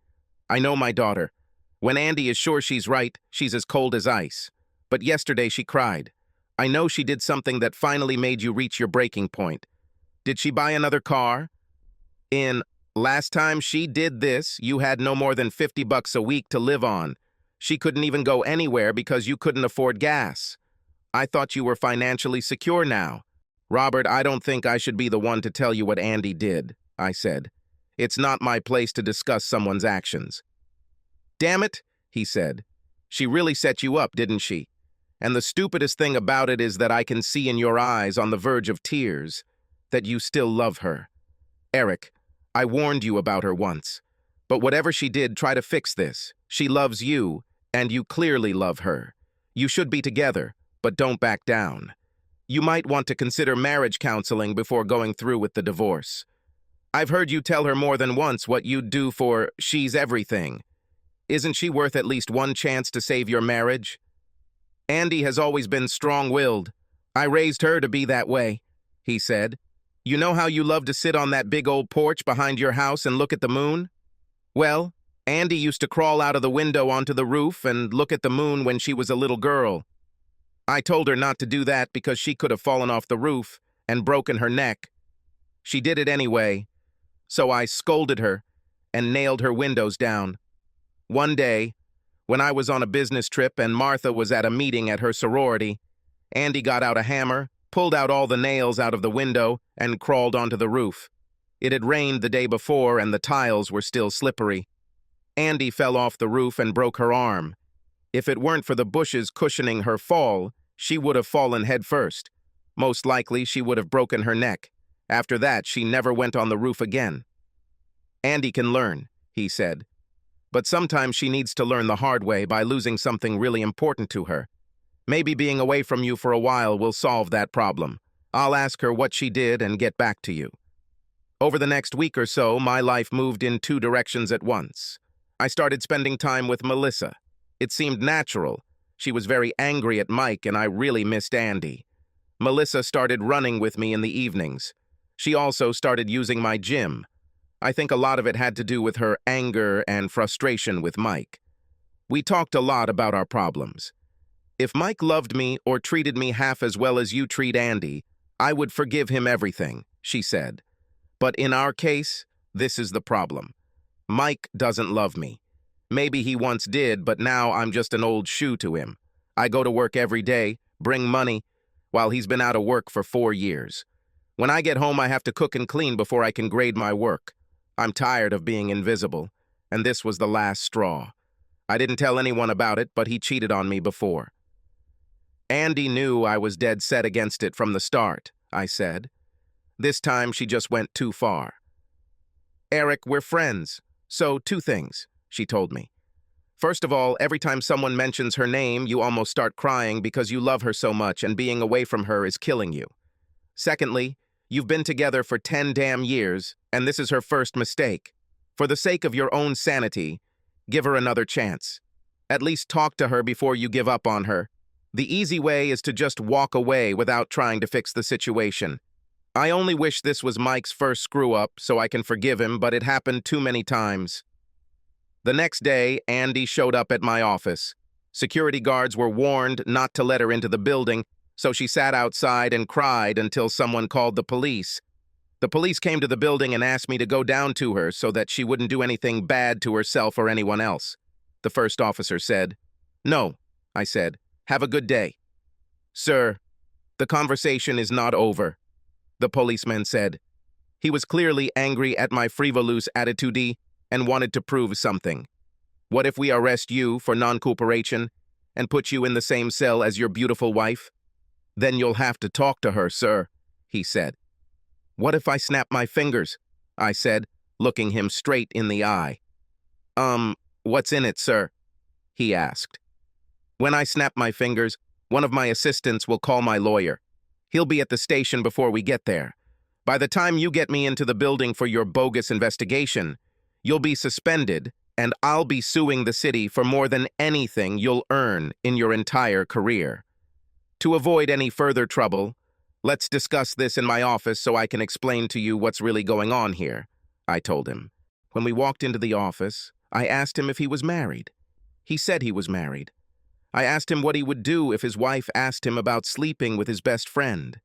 I know my daughter. When Andy is sure she's right, she's as cold as ice. But yesterday she cried. I know she did something that finally made you reach your breaking point. Did she buy another car? Last time she did this, you had no more than $50 a week to live on. She couldn't even go anywhere because you couldn't afford gas. I thought you were financially secure now. Robert, I don't think I should be the one to tell you what Andy did," I said. "It's not my place to discuss someone's actions." "Damn it, he said. She really set you up, didn't she? And the stupidest thing about it is that I can see in your eyes on the verge of tears that you still love her. Eric, I warned you about her once. But whatever she did, try to fix this. She loves you, and you clearly love her. You should be together, but don't back down. You might want to consider marriage counseling before going through with the divorce. I've heard you tell her more than once what you'd do for she's everything. Isn't she worth at least one chance to save your marriage? Andy has always been strong-willed. I raised her to be that way, he said. You know how you love to sit on that big old porch behind your house and look at the moon? Well, Andy used to crawl out of the window onto the roof and look at the moon when she was a little girl. I told her not to do that because she could have fallen off the roof and broken her neck. She did it anyway, so I scolded her and nailed her windows down. One day, when I was on a business trip and Martha was at a meeting at her sorority, Andy got out a hammer, pulled out all the nails out of the window, and crawled onto the roof. It had rained the day before and the tiles were still slippery. Andy fell off the roof and broke her arm. If it weren't for the bushes cushioning her fall, she would have fallen head first. Most likely, she would have broken her neck. After that, she never went on the roof again. Andy can learn, he said. But sometimes she needs to learn the hard way by losing something really important to her. Maybe being away from you for a while will solve that problem. I'll ask her what she did and get back to you. Over the next week or so, my life moved in two directions at once. I started spending time with Melissa. It seemed natural. She was very angry at Mike, and I really missed Andy. Melissa started running with me in the evenings. She also started using my gym. I think a lot of it had to do with her anger and frustration with Mike. We talked a lot about our problems. If Mike loved me or treated me half as well as you treat Andy, I would forgive him everything, she said. But in our case, this is the problem. Mike doesn't love me. Maybe he once did, but now I'm just an old shoe to him. I go to work every day, bring money, while he's been out of work for 4 years. When I get home, I have to cook and clean before I can grade my work. I'm tired of being invisible, and this was the last straw. I didn't tell anyone about it, but he cheated on me before. Andy knew I was dead set against it from the start, I said. This time she just went too far. Eric, we're friends, so 2 things, she told me. First of all, every time someone mentions her name, you almost start crying because you love her so much and being away from her is killing you. Secondly, you've been together for 10 damn years, and this is her first mistake. For the sake of your own sanity, give her another chance. At least talk to her before you give up on her. The easy way is to just walk away without trying to fix the situation. I only wish this was Mike's first screw-up so I can forgive him, but it happened too many times. The next day, Andy showed up at my office. Security guards were warned not to let her into the building, so she sat outside and cried until someone called the police. The police came to the building and asked me to go down to her so that she wouldn't do anything bad to herself or anyone else. The first officer said, "No," I said. "Have a good day." "Sir, the conversation is not over," the policeman said. He was clearly angry at my frivolous attitude and wanted to prove something. "What if we arrest you for non-cooperation and put you in the same cell as your beautiful wife?" "Then you'll have to talk to her, sir," he said. "What if I snap my fingers?" I said, looking him straight in the eye. What's in it, sir?" he asked. "When I snap my fingers, one of my assistants will call my lawyer. He'll be at the station before we get there. By the time you get me into the building for your bogus investigation, you'll be suspended, and I'll be suing the city for more than anything you'll earn in your entire career. To avoid any further trouble, let's discuss this in my office so I can explain to you what's really going on here," I told him. When we walked into the office, I asked him if he was married. He said he was married. I asked him what he would do if his wife asked him about sleeping with his best friend.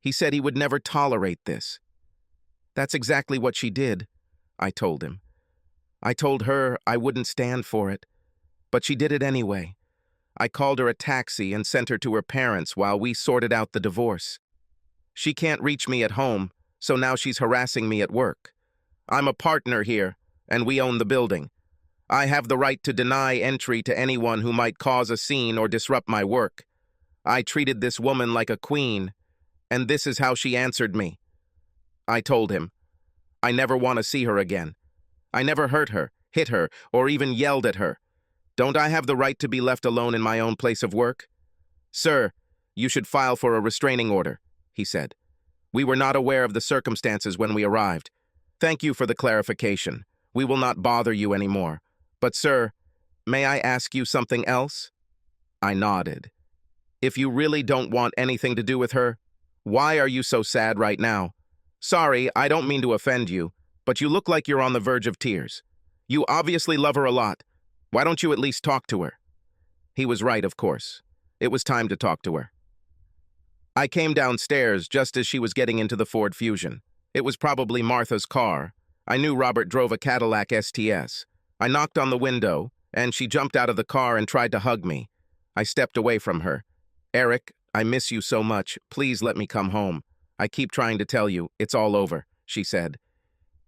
He said he would never tolerate this. "That's exactly what she did," I told him. "I told her I wouldn't stand for it, but she did it anyway. I called her a taxi and sent her to her parents while we sorted out the divorce. She can't reach me at home, so now she's harassing me at work. I'm a partner here, and we own the building. I have the right to deny entry to anyone who might cause a scene or disrupt my work. I treated this woman like a queen, and this is how she answered me. I told him, I never want to see her again. I never hurt her, hit her, or even yelled at her. Don't I have the right to be left alone in my own place of work? Sir, you should file for a restraining order, he said. We were not aware of the circumstances when we arrived. Thank you for the clarification. We will not bother you anymore. But sir, may I ask you something else? I nodded. If you really don't want anything to do with her, why are you so sad right now? Sorry, I don't mean to offend you, but you look like you're on the verge of tears. You obviously love her a lot. Why don't you at least talk to her? He was right, of course. It was time to talk to her. I came downstairs just as she was getting into the Ford Fusion. It was probably Martha's car. I knew Robert drove a Cadillac STS. I knocked on the window, and she jumped out of the car and tried to hug me. I stepped away from her. Eric, I miss you so much. Please let me come home. I keep trying to tell you, it's all over, she said.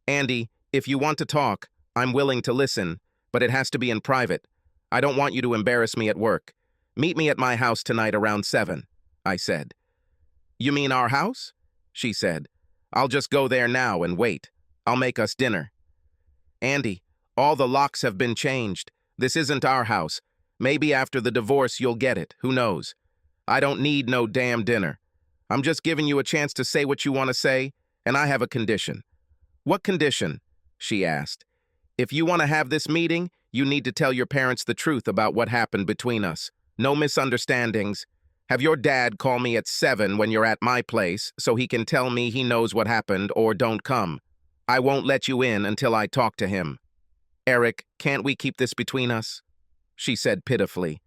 Andy, if you want to talk, I'm willing to listen, but it has to be in private. I don't want you to embarrass me at work. Meet me at my house tonight around 7, I said. You mean our house? She said. I'll just go there now and wait. I'll make us dinner. Andy, all the locks have been changed. This isn't our house. Maybe after the divorce you'll get it. Who knows? I don't need no damn dinner. I'm just giving you a chance to say what you want to say, and I have a condition. What condition? She asked. If you want to have this meeting, you need to tell your parents the truth about what happened between us. No misunderstandings. Have your dad call me at 7 when you're at my place so he can tell me he knows what happened or don't come. I won't let you in until I talk to him. Eric, can't we keep this between us? She said pitifully.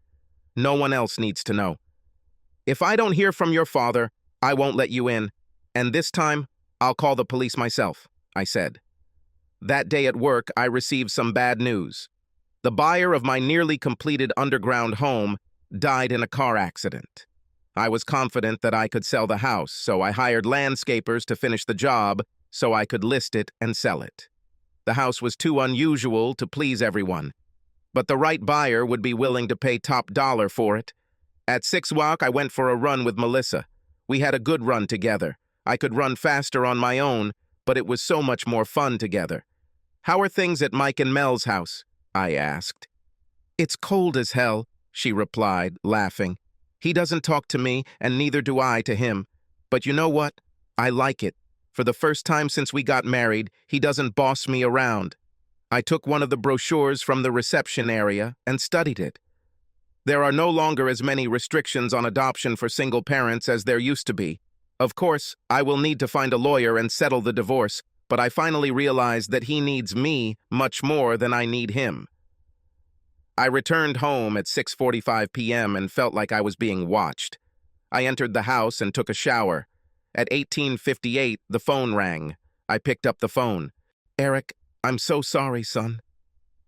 No one else needs to know. If I don't hear from your father, I won't let you in, and this time, I'll call the police myself, I said. That day at work, I received some bad news. The buyer of my nearly completed underground home died in a car accident. I was confident that I could sell the house, so I hired landscapers to finish the job so I could list it and sell it. The house was too unusual to please everyone, but the right buyer would be willing to pay top dollar for it. At 6 o'clock, I went for a run with Melissa. We had a good run together. I could run faster on my own, but it was so much more fun together. How are things at Mike and Mel's house? I asked. It's cold as hell, she replied, laughing. He doesn't talk to me, and neither do I to him. But you know what? I like it. For the first time since we got married, he doesn't boss me around. I took one of the brochures from the reception area and studied it. There are no longer as many restrictions on adoption for single parents as there used to be. Of course, I will need to find a lawyer and settle the divorce, but I finally realized that he needs me much more than I need him. I returned home at 6:45 p.m. and felt like I was being watched. I entered the house and took a shower. At 18:58, the phone rang. I picked up the phone. Eric, I'm so sorry, son.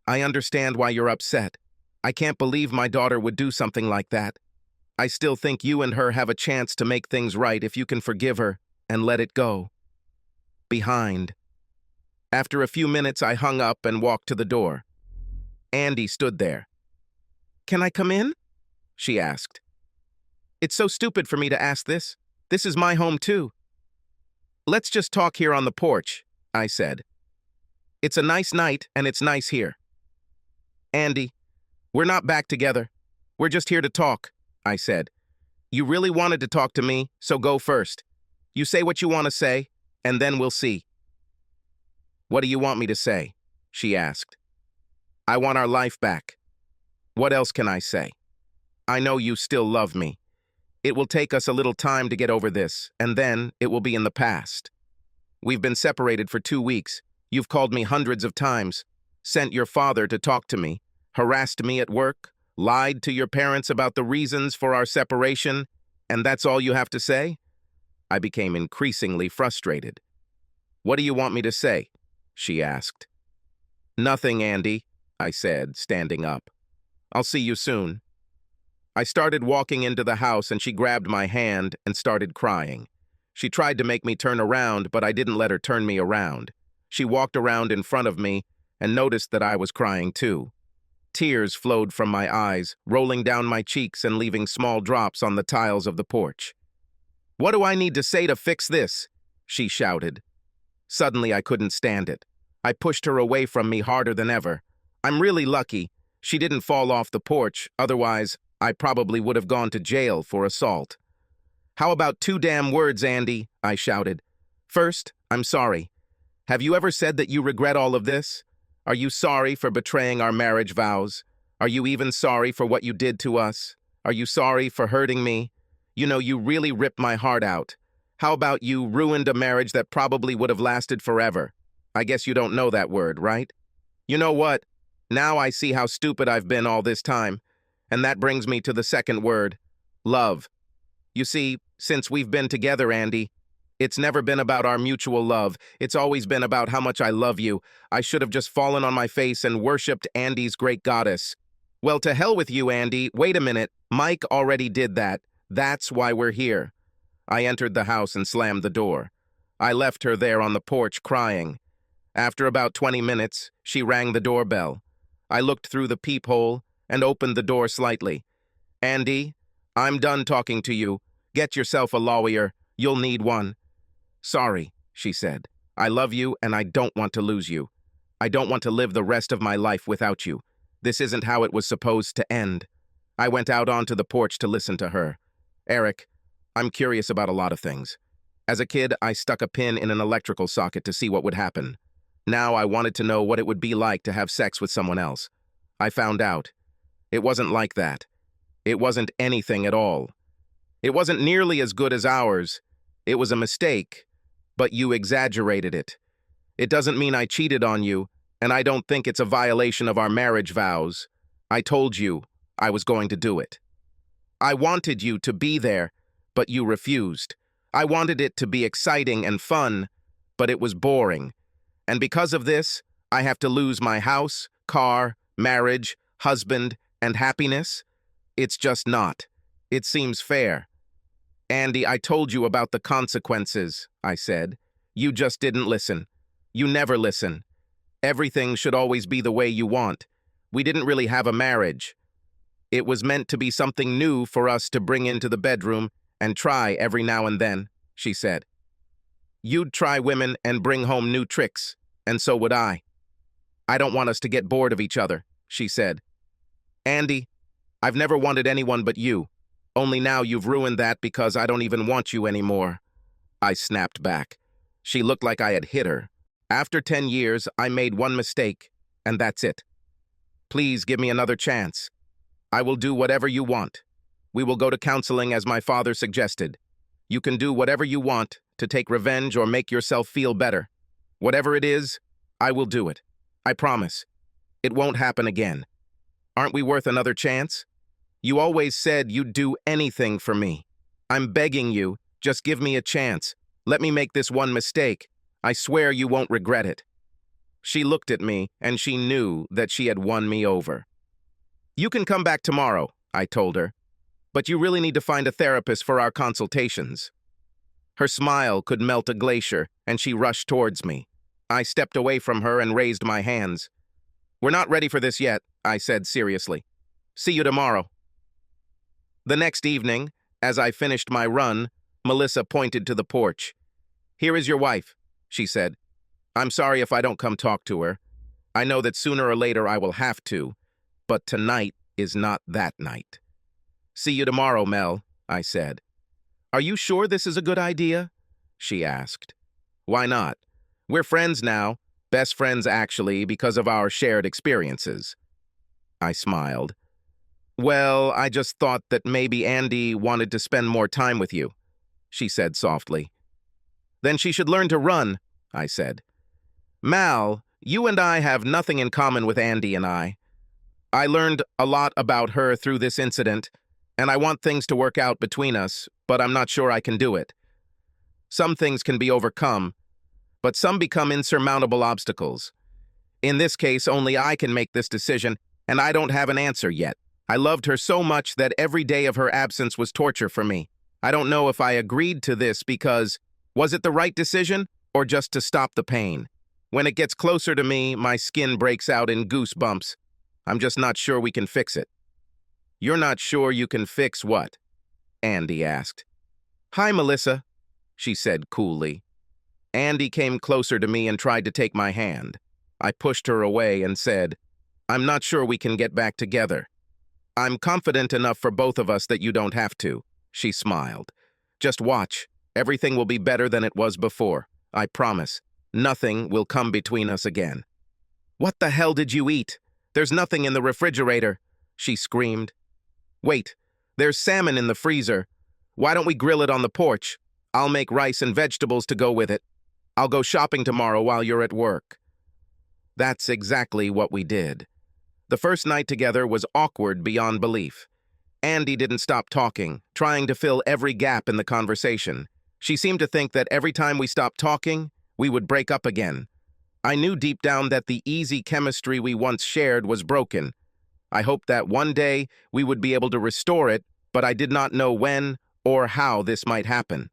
I understand why you're upset. I can't believe my daughter would do something like that. I still think you and her have a chance to make things right if you can forgive her and let it go. Behind. After a few minutes, I hung up and walked to the door. Andy stood there. Can I come in? She asked. It's so stupid for me to ask this. This is my home too. Let's just talk here on the porch, I said. It's a nice night and it's nice here. Andy, we're not back together. We're just here to talk, I said. You really wanted to talk to me, so go first. You say what you want to say, and then we'll see. What do you want me to say? She asked. I want our life back. What else can I say? I know you still love me. It will take us a little time to get over this, and then it will be in the past. We've been separated for 2 weeks. You've called me hundreds of times, sent your father to talk to me, harassed me at work, lied to your parents about the reasons for our separation, and that's all you have to say? I became increasingly frustrated. What do you want me to say? She asked. Nothing, Andy, I said, standing up. I'll see you soon. I started walking into the house and she grabbed my hand and started crying. She tried to make me turn around, but I didn't let her turn me around. She walked around in front of me and noticed that I was crying too. Tears flowed from my eyes, rolling down my cheeks and leaving small drops on the tiles of the porch. "What do I need to say to fix this?" she shouted. Suddenly, I couldn't stand it. I pushed her away from me harder than ever. I'm really lucky she didn't fall off the porch, otherwise I probably would have gone to jail for assault. "How about 2 damn words, Andy?" I shouted. "First, I'm sorry. Have you ever said that you regret all of this? Are you sorry for betraying our marriage vows? Are you even sorry for what you did to us? Are you sorry for hurting me? You know, you really ripped my heart out. How about you ruined a marriage that probably would have lasted forever? I guess you don't know that word, right? You know what? Now I see how stupid I've been all this time, and that brings me to the second word, love. You see, since we've been together, Andy, it's never been about our mutual love. It's always been about how much I love you. I should have just fallen on my face and worshipped Andy's great goddess. Well, to hell with you, Andy. Wait a minute. Mike already did that. That's why we're here." I entered the house and slammed the door. I left her there on the porch crying. After about 20 minutes, she rang the doorbell. I looked through the peephole and opened the door slightly. "Andy, I'm done talking to you. Get yourself a lawyer. You'll need one." "Sorry," she said. "I love you and I don't want to lose you. I don't want to live the rest of my life without you. This isn't how it was supposed to end." I went out onto the porch to listen to her. "Eric, I'm curious about a lot of things. As a kid, I stuck a pin in an electrical socket to see what would happen. Now I wanted to know what it would be like to have sex with someone else. I found out. It wasn't like that. It wasn't anything at all. It wasn't nearly as good as ours. It was a mistake, but you exaggerated it. It doesn't mean I cheated on you, and I don't think it's a violation of our marriage vows. I told you I was going to do it. I wanted you to be there, but you refused. I wanted it to be exciting and fun, but it was boring. And because of this, I have to lose my house, car, marriage, husband, and happiness? It's just not. It seems fair." "Andy, I told you about the consequences," I said. "You just didn't listen. You never listen. Everything should always be the way you want. We didn't really have a marriage. It was meant to be something new for us to bring into the bedroom and try every now and then," she said. "You'd try women and bring home new tricks, and so would I. I don't want us to get bored of each other," she said. "Andy, I've never wanted anyone but you. Only now you've ruined that because I don't even want you anymore." I snapped back. She looked like I had hit her. "After 10 years, I made one mistake, and that's it. Please give me another chance. I will do whatever you want. We will go to counseling as my father suggested. You can do whatever you want to take revenge or make yourself feel better. Whatever it is, I will do it. I promise. It won't happen again. Aren't we worth another chance? You always said you'd do anything for me. I'm begging you, just give me a chance. Let me make this one mistake. I swear you won't regret it." She looked at me, and she knew that she had won me over. "You can come back tomorrow," I told her. "But you really need to find a therapist for our consultations." Her smile could melt a glacier, and she rushed towards me. I stepped away from her and raised my hands. "We're not ready for this yet," I said seriously. "See you tomorrow." The next evening, as I finished my run, Melissa pointed to the porch. "Here is your wife," she said. "I'm sorry if I don't come talk to her. I know that sooner or later I will have to, but tonight is not that night." "See you tomorrow, Mel," I said. "Are you sure this is a good idea?" she asked. "Why not? We're friends now, best friends actually, because of our shared experiences." I smiled. "Well, I just thought that maybe Andy wanted to spend more time with you," she said softly. "Then she should learn to run," I said. "Mal, you and I have nothing in common with Andy and I. I learned a lot about her through this incident, and I want things to work out between us, but I'm not sure I can do it. Some things can be overcome, but some become insurmountable obstacles. In this case, only I can make this decision, and I don't have an answer yet. I loved her so much that every day of her absence was torture for me. I don't know if I agreed to this because, was it the right decision, or just to stop the pain? When it gets closer to me, my skin breaks out in goosebumps. I'm just not sure we can fix it." "You're not sure you can fix what?" Andy asked. "Hi, Melissa," she said coolly. Andy came closer to me and tried to take my hand. I pushed her away and said, "I'm not sure we can get back together." "I'm confident enough for both of us that you don't have to," she smiled. "Just watch. Everything will be better than it was before. I promise. Nothing will come between us again." "What the hell did you eat? There's nothing in the refrigerator," she screamed. "Wait, there's salmon in the freezer. Why don't we grill it on the porch? I'll make rice and vegetables to go with it. I'll go shopping tomorrow while you're at work." That's exactly what we did. The first night together was awkward beyond belief. Andy didn't stop talking, trying to fill every gap in the conversation. She seemed to think that every time we stopped talking, we would break up again. I knew deep down that the easy chemistry we once shared was broken. I hoped that one day we would be able to restore it, but I did not know when or how this might happen.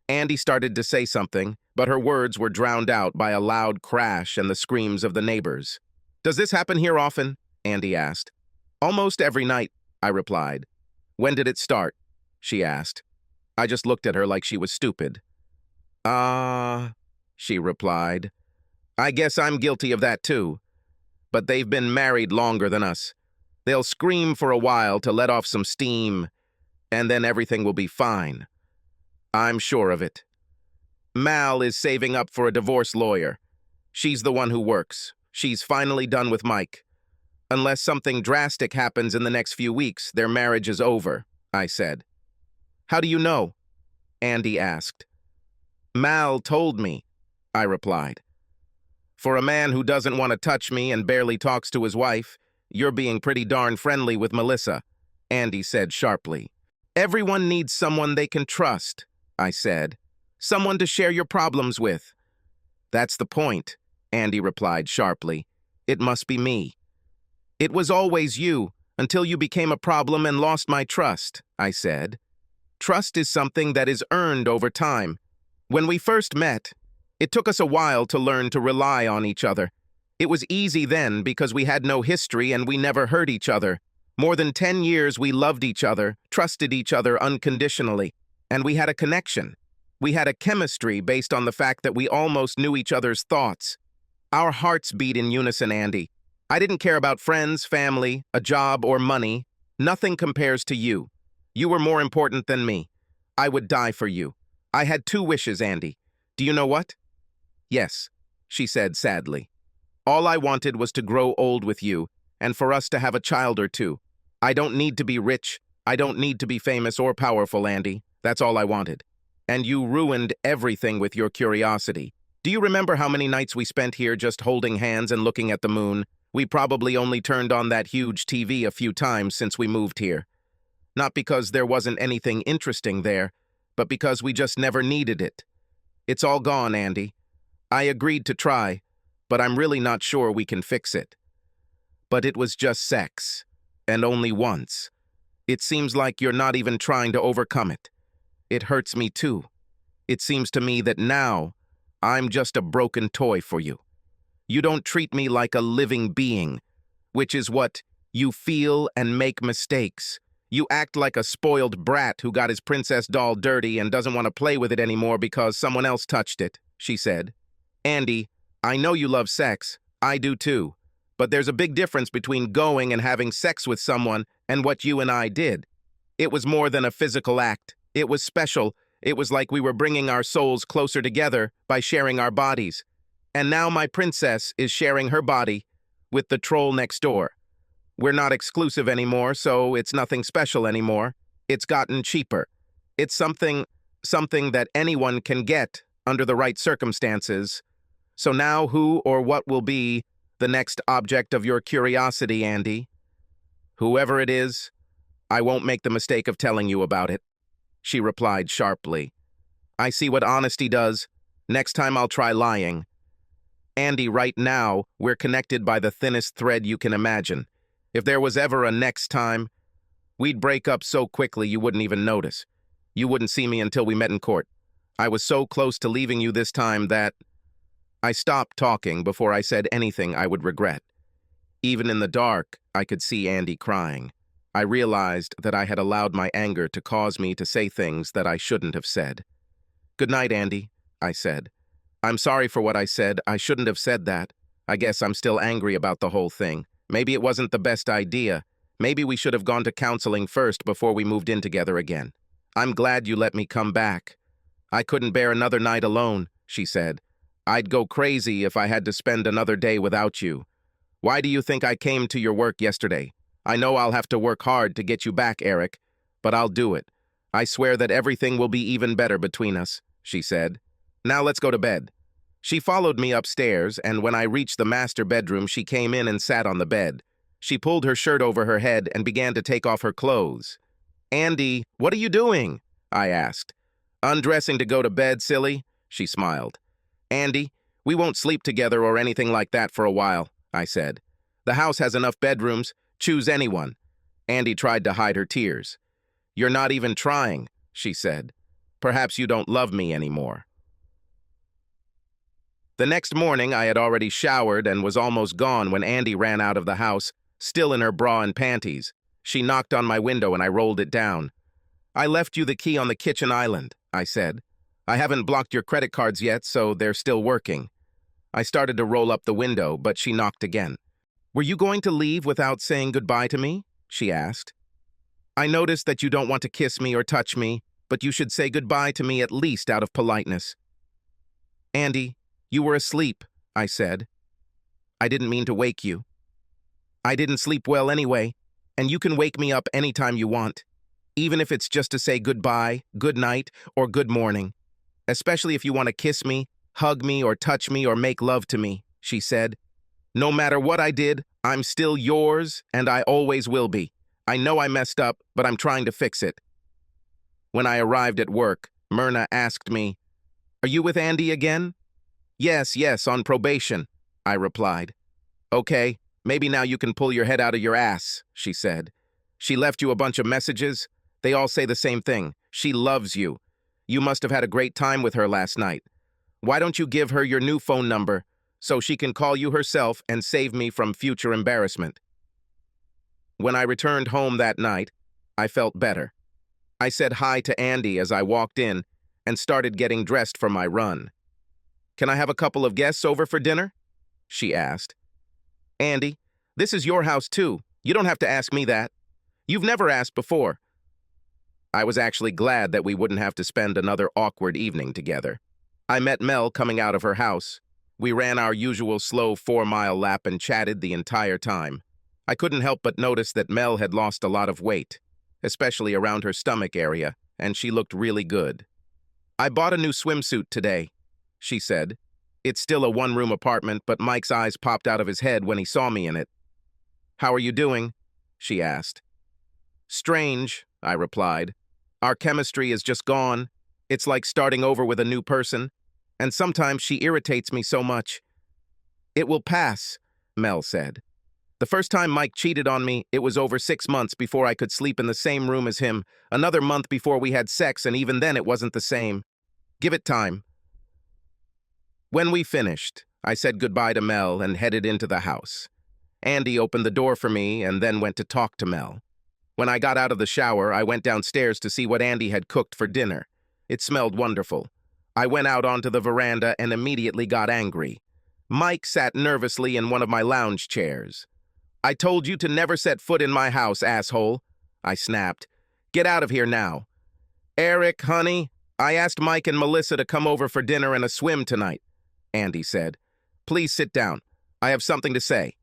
Andy started to say something, but her words were drowned out by a loud crash and the screams of the neighbors. "Does this happen here often?" Andy asked. "Almost every night," I replied. "When did it start?" she asked. I just looked at her like she was stupid. She replied. "I guess I'm guilty of that too. But they've been married longer than us. They'll scream for a while to let off some steam, and then everything will be fine. I'm sure of it. Mal is saving up for a divorce lawyer. She's the one who works. She's finally done with Mike. Unless something drastic happens in the next few weeks, their marriage is over," I said. "How do you know?" Andy asked. "Mal told me," I replied. "For a man who doesn't want to touch me and barely talks to his wife, you're being pretty darn friendly with Melissa," Andy said sharply. "Everyone needs someone they can trust," I said. "Someone to share your problems with." "That's the point," Andy replied sharply. "It must be me." "It was always you, until you became a problem and lost my trust," I said. "Trust is something that is earned over time. When we first met, it took us a while to learn to rely on each other. It was easy then because we had no history and we never hurt each other. More than 10 years we loved each other, trusted each other unconditionally, and we had a connection. We had a chemistry based on the fact that we almost knew each other's thoughts. Our hearts beat in unison, Andy. I didn't care about friends, family, a job, or money. Nothing compares to you. You were more important than me. I would die for you. I had 2 wishes, Andy. Do you know what?" "Yes," she said sadly. "All I wanted was to grow old with you, and for us to have a child or 2. I don't need to be rich. I don't need to be famous or powerful, Andy. That's all I wanted. And you ruined everything with your curiosity. Do you remember how many nights we spent here just holding hands and looking at the moon? We probably only turned on that huge TV a few times since we moved here. Not because there wasn't anything interesting there, but because we just never needed it. It's all gone, Andy. I agreed to try, but I'm really not sure we can fix it. But it was just sex, and only once. It seems like you're not even trying to overcome it. It hurts me too. It seems to me that now I'm just a broken toy for you. You don't treat me like a living being, which is what you feel and make mistakes. You act like a spoiled brat who got his princess doll dirty and doesn't want to play with it anymore because someone else touched it," she said. "Andy, I know you love sex. I do too. But there's a big difference between going and having sex with someone and what you and I did. It was more than a physical act. It was special. It was like we were bringing our souls closer together by sharing our bodies. And now my princess is sharing her body with the troll next door. We're not exclusive anymore, so it's nothing special anymore. It's gotten cheaper. It's something that anyone can get under the right circumstances. So now who or what will be the next object of your curiosity, Andy? Whoever it is, I won't make the mistake of telling you about it," she replied sharply. "I see what honesty does. Next time I'll try lying. Andy, right now, we're connected by the thinnest thread you can imagine. If there was ever a next time, we'd break up so quickly you wouldn't even notice. You wouldn't see me until we met in court. I was so close to leaving you this time that I stopped talking before I said anything I would regret. Even in the dark, I could see Andy crying. I realized that I had allowed my anger to cause me to say things that I shouldn't have said. "Good night, Andy," I said. "I'm sorry for what I said. I shouldn't have said that. I guess I'm still angry about the whole thing. Maybe it wasn't the best idea. Maybe we should have gone to counseling first before we moved in together again. I'm glad you let me come back." "I couldn't bear another night alone," she said. "I'd go crazy if I had to spend another day without you. Why do you think I came to your work yesterday? I know I'll have to work hard to get you back, Eric, but I'll do it. I swear that everything will be even better between us," she said. "Now let's go to bed." She followed me upstairs, and when I reached the master bedroom, she came in and sat on the bed. She pulled her shirt over her head and began to take off her clothes. "Andy, what are you doing?" I asked. "Undressing to go to bed, silly," she smiled. "Andy, we won't sleep together or anything like that for a while," I said. "The house has enough bedrooms. Choose anyone." Andy tried to hide her tears. "You're not even trying," she said. "Perhaps you don't love me anymore." The next morning, I had already showered and was almost gone when Andy ran out of the house, still in her bra and panties. She knocked on my window and I rolled it down. "I left you the key on the kitchen island," I said. "I haven't blocked your credit cards yet, so they're still working." I started to roll up the window, but she knocked again. "Were you going to leave without saying goodbye to me?" she asked. "I noticed that you don't want to kiss me or touch me, but you should say goodbye to me at least out of politeness." "Andy, you were asleep," I said. "I didn't mean to wake you. I didn't sleep well anyway, and you can wake me up anytime you want, even if it's just to say goodbye, good night, or good morning. Especially if you want to kiss me, hug me, or touch me, or make love to me," she said. "No matter what I did, I'm still yours, and I always will be. I know I messed up, but I'm trying to fix it." When I arrived at work, Myrna asked me, "Are you with Andy again?" Yes, on probation," I replied. "Okay, maybe now you can pull your head out of your ass," she said. "She left you a bunch of messages. They all say the same thing. She loves you. You must have had a great time with her last night. Why don't you give her your new phone number so she can call you herself and save me from future embarrassment?" When I returned home that night, I felt better. I said hi to Andy as I walked in and started getting dressed for my run. "Can I have a couple of guests over for dinner?" she asked. "Andy, this is your house too. You don't have to ask me that. You've never asked before." I was actually glad that we wouldn't have to spend another awkward evening together. I met Mel coming out of her house. We ran our usual slow 4-mile lap and chatted the entire time. I couldn't help but notice that Mel had lost a lot of weight, especially around her stomach area, and she looked really good. "I bought a new swimsuit today," she said. "It's still a one-room apartment, but Mike's eyes popped out of his head when he saw me in it." "How are you doing?" she asked. "Strange," I replied. "Our chemistry is just gone. It's like starting over with a new person, and sometimes she irritates me so much." "It will pass," Mel said. "The first time Mike cheated on me, it was over 6 months before I could sleep in the same room as him, another month before we had sex, and even then it wasn't the same. Give it time." When we finished, I said goodbye to Mel and headed into the house. Andy opened the door for me and then went to talk to Mel. When I got out of the shower, I went downstairs to see what Andy had cooked for dinner. It smelled wonderful. I went out onto the veranda and immediately got angry. Mike sat nervously in one of my lounge chairs. "I told you to never set foot in my house, asshole," I snapped. "Get out of here now." "Eric, honey, I asked Mike and Melissa to come over for dinner and a swim tonight," Andy said. "Please sit down. I have something to say."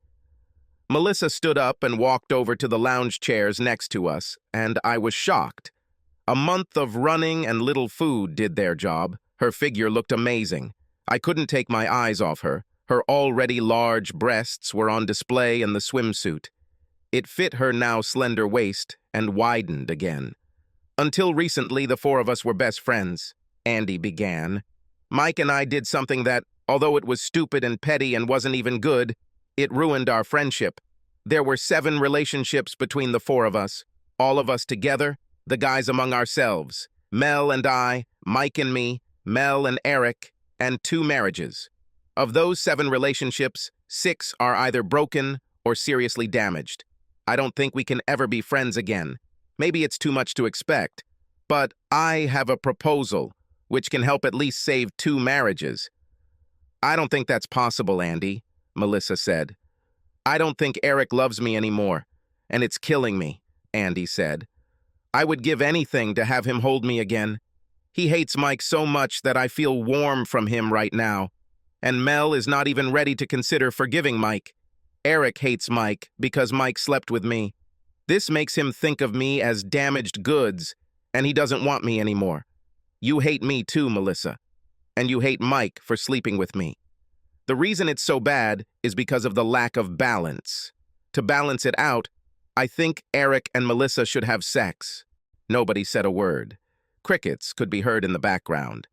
Melissa stood up and walked over to the lounge chairs next to us, and I was shocked. A month of running and little food did their job. Her figure looked amazing. I couldn't take my eyes off her. Her already large breasts were on display in the swimsuit. It fit her now slender waist and widened again. "Until recently, the four of us were best friends," Andy began. "Mike and I did something that, although it was stupid and petty and wasn't even good, it ruined our friendship. There were 7 relationships between the 4 of us, all of us together, the guys among ourselves, Mel and I, Mike and me, Mel and Eric, and 2 marriages. Of those 7 relationships, 6 are either broken or seriously damaged. I don't think we can ever be friends again. Maybe it's too much to expect, but I have a proposal which can help at least save 2 marriages. I don't think that's possible, Andy, Melissa said. I don't think Eric loves me anymore, and it's killing me, Andy said. I would give anything to have him hold me again. He hates Mike so much that I feel warm from him right now, and Mel is not even ready to consider forgiving Mike. Eric hates Mike because Mike slept with me. This makes him think of me as damaged goods, and he doesn't want me anymore. You hate me too, Melissa, and you hate Mike for sleeping with me. The reason it's so bad is because of the lack of balance. To balance it out, I think Eric and Melissa should have sex. Nobody said a word. Crickets could be heard in the background.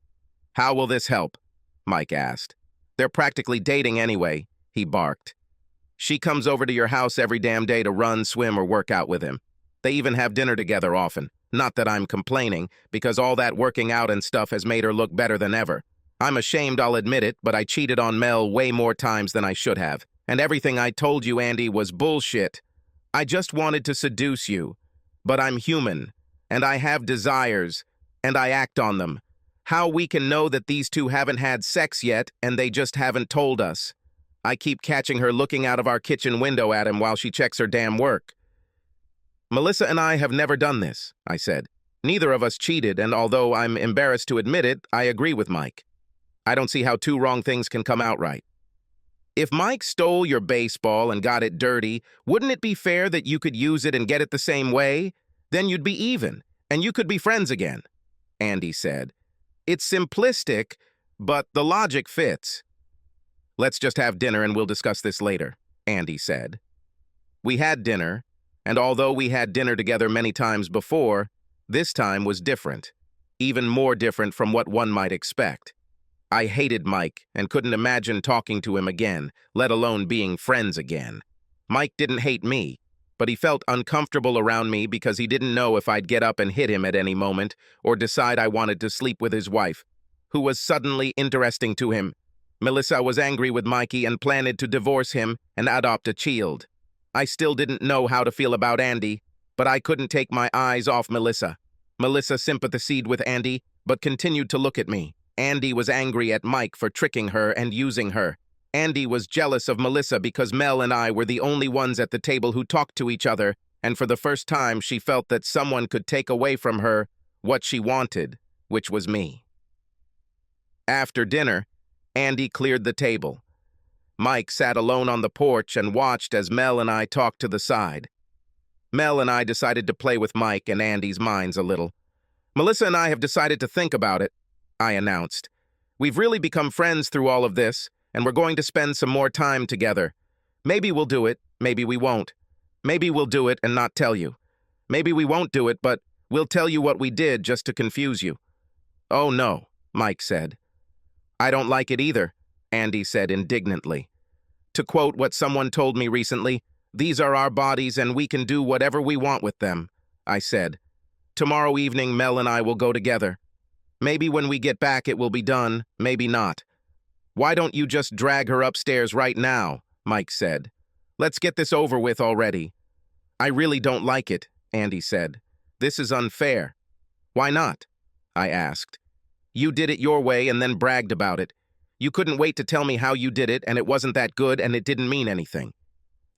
How will this help? Mike asked. They're practically dating anyway, he barked. She comes over to your house every damn day to run, swim, or work out with him. They even have dinner together often. Not that I'm complaining, because all that working out and stuff has made her look better than ever. I'm ashamed, I'll admit it, but I cheated on Mel way more times than I should have. And everything I told you, Andy, was bullshit. I just wanted to seduce you. But I'm human, and I have desires, and I act on them. How we can know that these two haven't had sex yet, and they just haven't told us. I keep catching her looking out of our kitchen window at him while she checks her damn work. Melissa and I have never done this, I said. Neither of us cheated, and although I'm embarrassed to admit it, I agree with Mike. I don't see how 2 wrong things can come out right. If Mike stole your baseball and got it dirty, wouldn't it be fair that you could use it and get it the same way? Then you'd be even, and you could be friends again, Andy said. It's simplistic, but the logic fits. Let's just have dinner and we'll discuss this later, Andy said. We had dinner, and although we had dinner together many times before, this time was different, even more different from what one might expect. I hated Mike and couldn't imagine talking to him again, let alone being friends again. Mike didn't hate me, but he felt uncomfortable around me because he didn't know if I'd get up and hit him at any moment or decide I wanted to sleep with his wife, who was suddenly interesting to him. Melissa was angry with Mikey and planned to divorce him and adopt a child. I still didn't know how to feel about Andy, but I couldn't take my eyes off Melissa. Melissa sympathized with Andy, but continued to look at me. Andy was angry at Mike for tricking her and using her. Andy was jealous of Melissa because Mel and I were the only ones at the table who talked to each other, and for the first time she felt that someone could take away from her what she wanted, which was me. After dinner, Andy cleared the table. Mike sat alone on the porch and watched as Mel and I talked to the side. Mel and I decided to play with Mike and Andy's minds a little. Melissa and I have decided to think about it, I announced. We've really become friends through all of this, and we're going to spend some more time together. Maybe we'll do it, maybe we won't. Maybe we'll do it and not tell you. Maybe we won't do it, but we'll tell you what we did just to confuse you. Oh no, Mike said. I don't like it either, Andy said indignantly. To quote what someone told me recently, these are our bodies and we can do whatever we want with them, I said. Tomorrow evening, Mel and I will go together. Maybe when we get back it will be done, maybe not. Why don't you just drag her upstairs right now, Mike said. Let's get this over with already. I really don't like it, Andy said. This is unfair. Why not? I asked. You did it your way and then bragged about it. You couldn't wait to tell me how you did it and it wasn't that good and it didn't mean anything.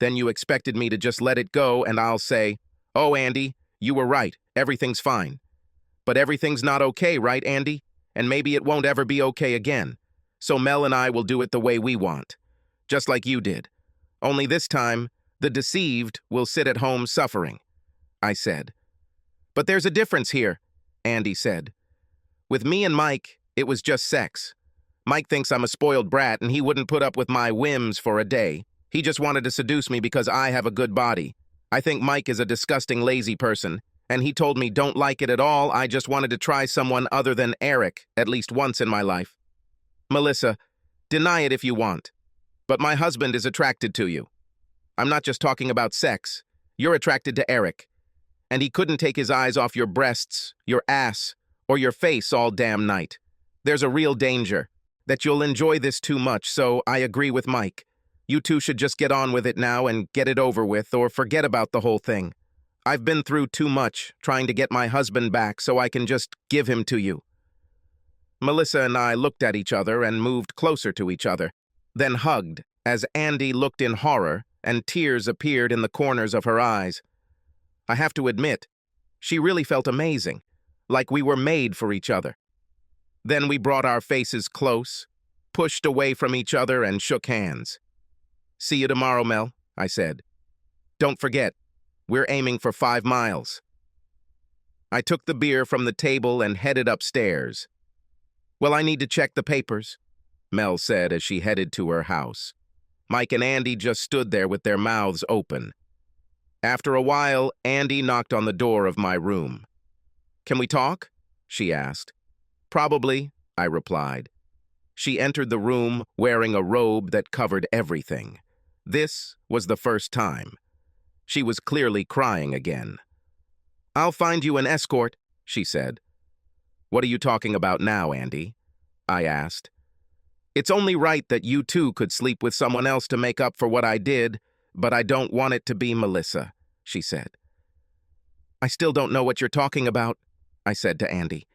Then you expected me to just let it go and I'll say, oh, Andy, you were right, everything's fine. But everything's not okay, right, Andy? And maybe it won't ever be okay again. So Mel and I will do it the way we want. Just like you did. Only this time, the deceived will sit at home suffering, I said. But there's a difference here, Andy said. With me and Mike, it was just sex. Mike thinks I'm a spoiled brat and he wouldn't put up with my whims for a day. He just wanted to seduce me because I have a good body. I think Mike is a disgusting, lazy person. And he told me don't like it at all, I just wanted to try someone other than Eric at least once in my life. Melissa, deny it if you want. But my husband is attracted to you. I'm not just talking about sex. You're attracted to Eric. And he couldn't take his eyes off your breasts, your ass, or your face all damn night. There's a real danger. that you'll enjoy this too much, so I agree with Mike. You two should just get on with it now and get it over with, or forget about the whole thing. I've been through too much trying to get my husband back so I can just give him to you." Melissa and I looked at each other and moved closer to each other, then hugged as Andy looked in horror and tears appeared in the corners of her eyes. I have to admit, she really felt amazing, like we were made for each other. Then we brought our faces close, pushed away from each other, and shook hands. "See you tomorrow, Mel," I said. "Don't forget, we're aiming for 5 miles." I took the beer from the table and headed upstairs. "Well, I need to check the papers," Mel said as she headed to her house. Mike and Andy just stood there with their mouths open. After a while, Andy knocked on the door of my room. "Can we talk?" she asked. "Probably," I replied. She entered the room wearing a robe that covered everything. This was the first time. She was clearly crying again. "I'll find you an escort," she said. "What are you talking about now, Andy?" I asked. "It's only right that you two could sleep with someone else to make up for what I did, but I don't want it to be Melissa," she said. "I still don't know what you're talking about," I said to Andy.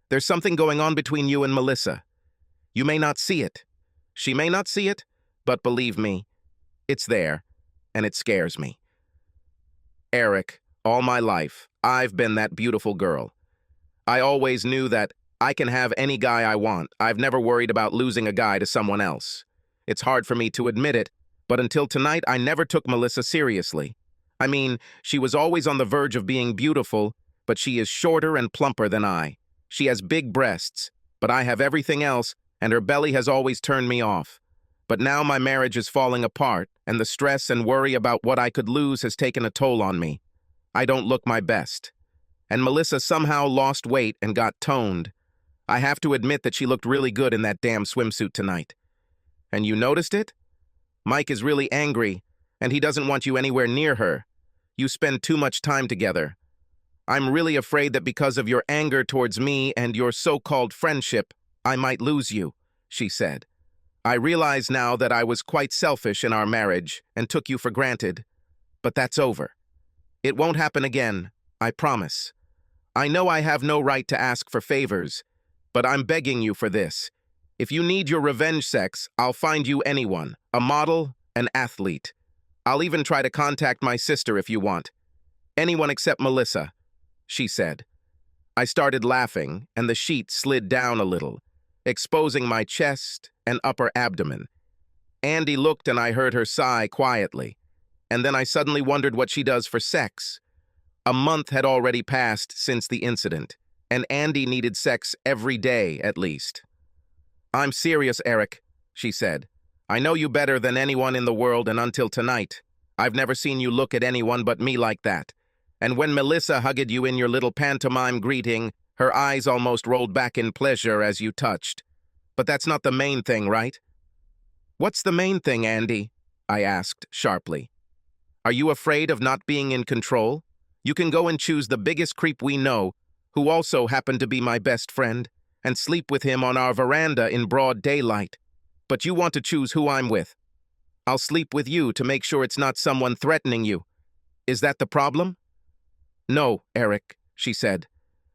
"There's something going on between you and Melissa. You may not see it. She may not see it, but believe me, it's there, and it scares me. Eric, all my life, I've been that beautiful girl. I always knew that I can have any guy I want. I've never worried about losing a guy to someone else. It's hard for me to admit it, but until tonight, I never took Melissa seriously. I mean, she was always on the verge of being beautiful, but she is shorter and plumper than I. She has big breasts, but I have everything else, and her belly has always turned me off. But now my marriage is falling apart, and the stress and worry about what I could lose has taken a toll on me. I don't look my best. And Melissa somehow lost weight and got toned. I have to admit that she looked really good in that damn swimsuit tonight. And you noticed it? Mike is really angry, and he doesn't want you anywhere near her. You spend too much time together. I'm really afraid that because of your anger towards me and your so-called friendship, I might lose you," she said. "I realize now that I was quite selfish in our marriage and took you for granted, but that's over. It won't happen again, I promise. I know I have no right to ask for favors, but I'm begging you for this. If you need your revenge sex, I'll find you anyone, a model, an athlete. I'll even try to contact my sister if you want. Anyone except Melissa," she said. I started laughing, and the sheet slid down a little, exposing my chest and upper abdomen. Andy looked and I heard her sigh quietly, and then I suddenly wondered what she does for sex. A month had already passed since the incident, and Andy needed sex every day at least. "I'm serious, Eric," she said. "I know you better than anyone in the world, and until tonight, I've never seen you look at anyone but me like that. And when Melissa hugged you in your little pantomime greeting, her eyes almost rolled back in pleasure as you touched. But that's not the main thing, right?" "What's the main thing, Andy?" I asked sharply. "Are you afraid of not being in control? You can go and choose the biggest creep we know, who also happened to be my best friend, and sleep with him on our veranda in broad daylight. But you want to choose who I'm with. I'll sleep with you to make sure it's not someone threatening you. Is that the problem?" "No, Eric," she said.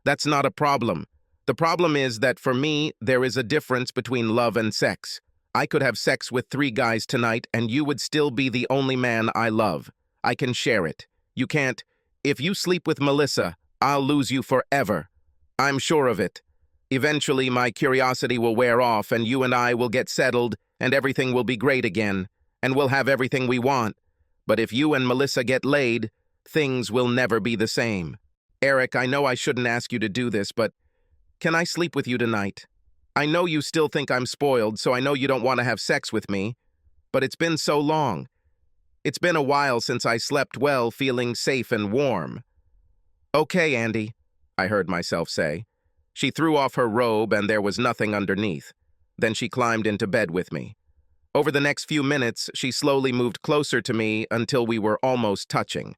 "That's not a problem. The problem is that for me, there is a difference between love and sex. I could have sex with 3 guys tonight, and you would still be the only man I love. I can share it. You can't. If you sleep with Melissa, I'll lose you forever. I'm sure of it. Eventually, my curiosity will wear off, and you and I will get settled, and everything will be great again, and we'll have everything we want. But if you and Melissa get laid, things will never be the same. Eric, I know I shouldn't ask you to do this, but can I sleep with you tonight? I know you still think I'm spoiled, so I know you don't want to have sex with me, but it's been so long. It's been a while since I slept well, feeling safe and warm." "Okay, Andy," I heard myself say. She threw off her robe and there was nothing underneath. Then she climbed into bed with me. Over the next few minutes, she slowly moved closer to me until we were almost touching.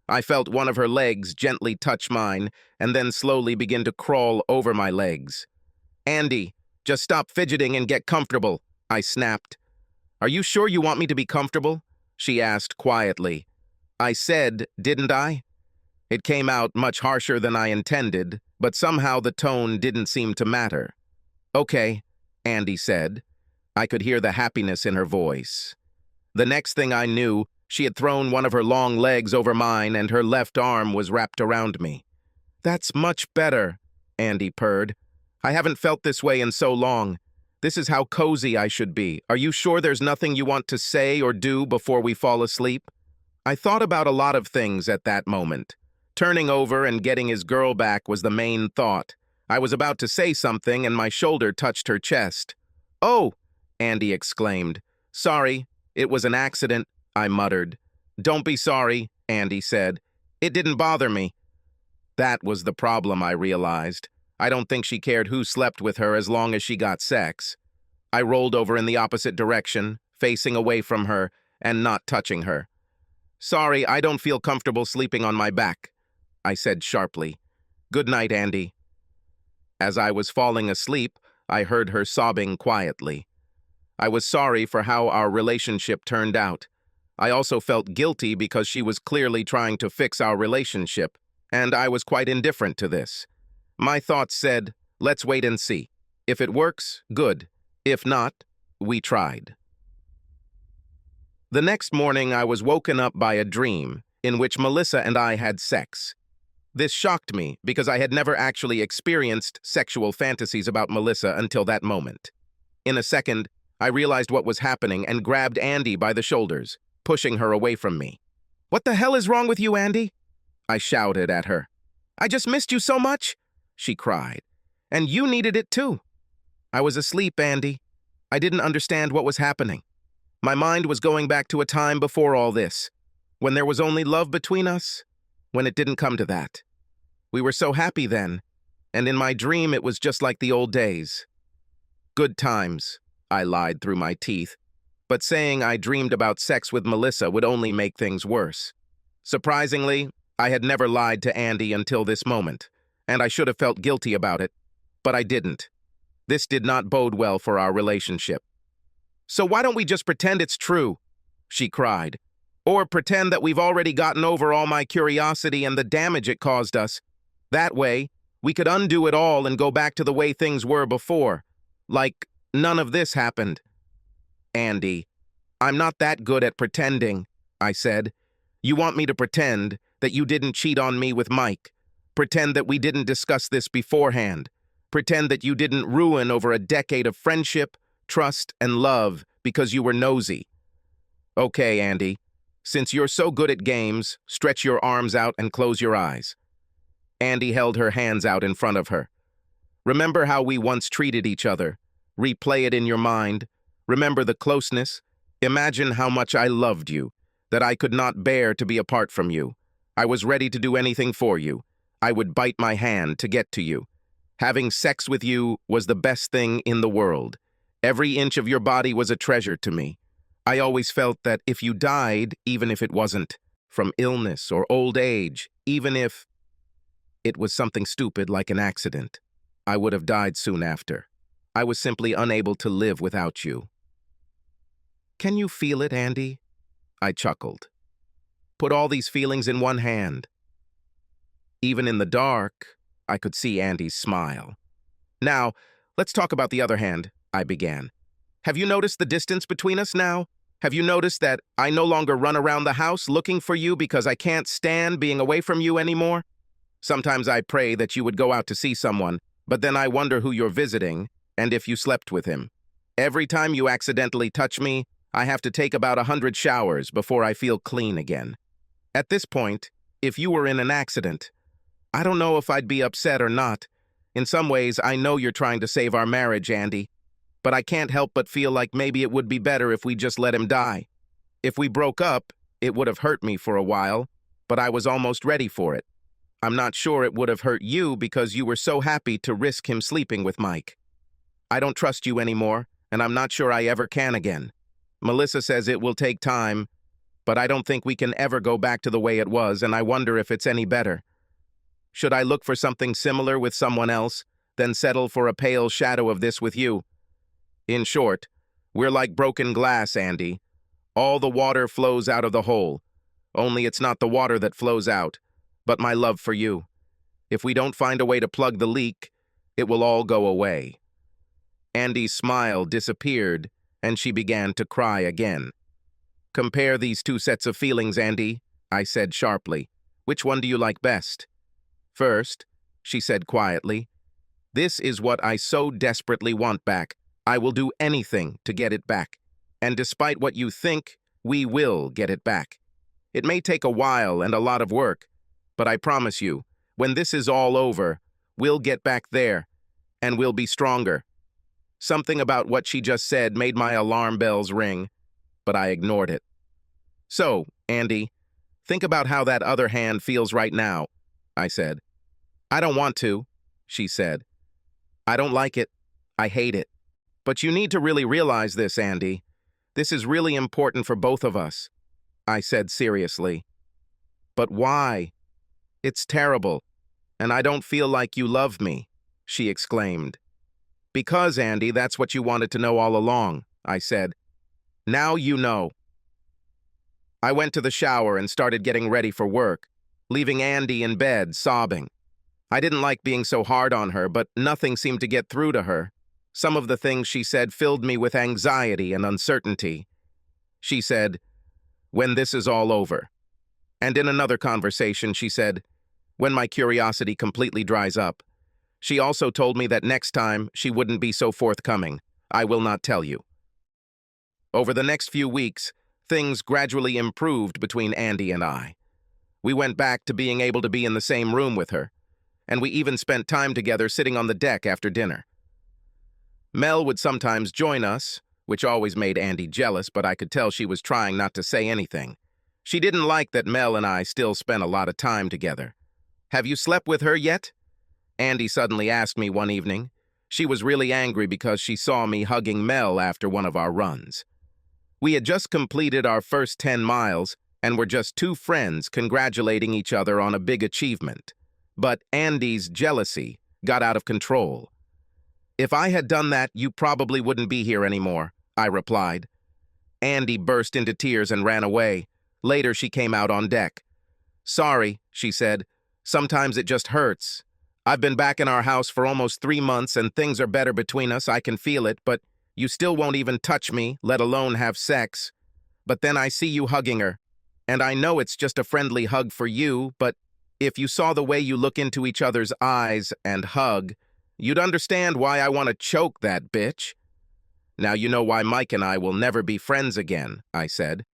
I felt one of her legs gently touch mine and then slowly begin to crawl over my legs. "Andy, Just stop fidgeting and get comfortable, I snapped. Are you sure you want me to be comfortable? She asked quietly. I said, didn't I? It came out much harsher than I intended, but somehow the tone didn't seem to matter. Okay, Andy said. I could hear the happiness in her voice. The next thing I knew, she had thrown one of her long legs over mine and her left arm was wrapped around me. That's much better, Andy purred. I haven't felt this way in so long. This is how cozy I should be. Are you sure there's nothing you want to say or do before we fall asleep? I thought about a lot of things at that moment. Turning over and getting his girl back was the main thought. I was about to say something and my shoulder touched her chest. Oh, Andy exclaimed. Sorry, it was an accident, I muttered. Don't be sorry, Andy said. It didn't bother me. That was the problem, I realized. I don't think she cared who slept with her as long as she got sex. I rolled over in the opposite direction, facing away from her and not touching her. Sorry, I don't feel comfortable sleeping on my back, I said sharply. Good night, Andy. As I was falling asleep, I heard her sobbing quietly. I was sorry for how our relationship turned out. I also felt guilty because she was clearly trying to fix our relationship, and I was quite indifferent to this. My thoughts said, let's wait and see. If it works, good. If not, we tried. The next morning, I was woken up by a dream in which Melissa and I had sex. This shocked me because I had never actually experienced sexual fantasies about Melissa until that moment. In a second, I realized what was happening and grabbed Andy by the shoulders, pushing her away from me. What the hell is wrong with you, Andy? I shouted at her. I just missed you so much, she cried. And you needed it too. I was asleep, Andy. I didn't understand what was happening. My mind was going back to a time before all this, when there was only love between us, when it didn't come to that. We were so happy then, and in my dream it was just like the old days. Good times, I lied through my teeth, but saying I dreamed about sex with Melissa would only make things worse. Surprisingly, I had never lied to Andy until this moment, and I should have felt guilty about it, but I didn't. This did not bode well for our relationship. So why don't we just pretend it's true? She cried. Or pretend that we've already gotten over all my curiosity and the damage it caused us. That way, we could undo it all and go back to the way things were before. Like, none of this happened. Andy, I'm not that good at pretending, I said. You want me to pretend that you didn't cheat on me with Mike. Pretend that we didn't discuss this beforehand. Pretend that you didn't ruin over a decade of friendship, trust, and love because you were nosy. Okay, Andy. Since you're so good at games, stretch your arms out and close your eyes. Andy held her hands out in front of her. Remember how we once treated each other. Replay it in your mind. Remember the closeness. Imagine how much I loved you, that I could not bear to be apart from you. I was ready to do anything for you. I would bite my hand to get to you. Having sex with you was the best thing in the world. Every inch of your body was a treasure to me. I always felt that if you died, even if it wasn't from illness or old age, even if it was something stupid like an accident, I would have died soon after. I was simply unable to live without you. Can you feel it, Andy? I chuckled. Put all these feelings in one hand. Even in the dark, I could see Andy's smile. Now, let's talk about the other hand, I began. Have you noticed the distance between us now? Have you noticed that I no longer run around the house looking for you because I can't stand being away from you anymore? Sometimes I pray that you would go out to see someone, but then I wonder who you're visiting and if you slept with him. Every time you accidentally touch me, I have to take about 100 showers before I feel clean again. At this point, if you were in an accident, I don't know if I'd be upset or not. In some ways, I know you're trying to save our marriage, Andy. But I can't help but feel like maybe it would be better if we just let him die. If we broke up, it would have hurt me for a while, but I was almost ready for it. I'm not sure it would have hurt you because you were so happy to risk him sleeping with Mike. I don't trust you anymore, and I'm not sure I ever can again. Melissa says it will take time, but I don't think we can ever go back to the way it was, and I wonder if it's any better. Should I look for something similar with someone else, than settle for a pale shadow of this with you. In short, we're like broken glass, Andy. All the water flows out of the hole. Only it's not the water that flows out, but my love for you. If we don't find a way to plug the leak, it will all go away." Andy's smile disappeared, and she began to cry again. "Compare these two sets of feelings, Andy," I said sharply. "Which one do you like best?" "First," she said quietly, "this is what I so desperately want back. I will do anything to get it back. And despite what you think, we will get it back. It may take a while and a lot of work, but I promise you, when this is all over, we'll get back there, and we'll be stronger." Something about what she just said made my alarm bells ring, but I ignored it. "So, Andy, think about how that other hand feels right now," I said. "I don't want to," she said. "I don't like it. I hate it. But you need to really realize this, Andy. This is really important for both of us," I said seriously. "But why? It's terrible, and I don't feel like you love me," she exclaimed. "Because, Andy, that's what you wanted to know all along," I said. "Now you know." I went to the shower and started getting ready for work, leaving Andy in bed, sobbing. I didn't like being so hard on her, but nothing seemed to get through to her. Some of the things she said filled me with anxiety and uncertainty. She said, "When this is all over." And in another conversation, she said, "When my curiosity completely dries up." She also told me that next time she wouldn't be so forthcoming. I will not tell you. Over the next few weeks, things gradually improved between Andy and I. We went back to being able to be in the same room with her, and we even spent time together sitting on the deck after dinner. Mel would sometimes join us, which always made Andy jealous, but I could tell she was trying not to say anything. She didn't like that Mel and I still spent a lot of time together. "Have you slept with her yet?" Andy suddenly asked me one evening. She was really angry because she saw me hugging Mel after one of our runs. We had just completed our first 10 miles and were just two friends congratulating each other on a big achievement. But Andy's jealousy got out of control. "If I had done that, you probably wouldn't be here anymore," I replied. Andy burst into tears and ran away. Later, she came out on deck. "Sorry," she said. "Sometimes it just hurts. I've been back in our house for almost 3 months and things are better between us, I can feel it, but you still won't even touch me, let alone have sex. But then I see you hugging her, and I know it's just a friendly hug for you, but if you saw the way you look into each other's eyes and hug, you'd understand why I want to choke that bitch." "Now you know why Mike and I will never be friends again," I said.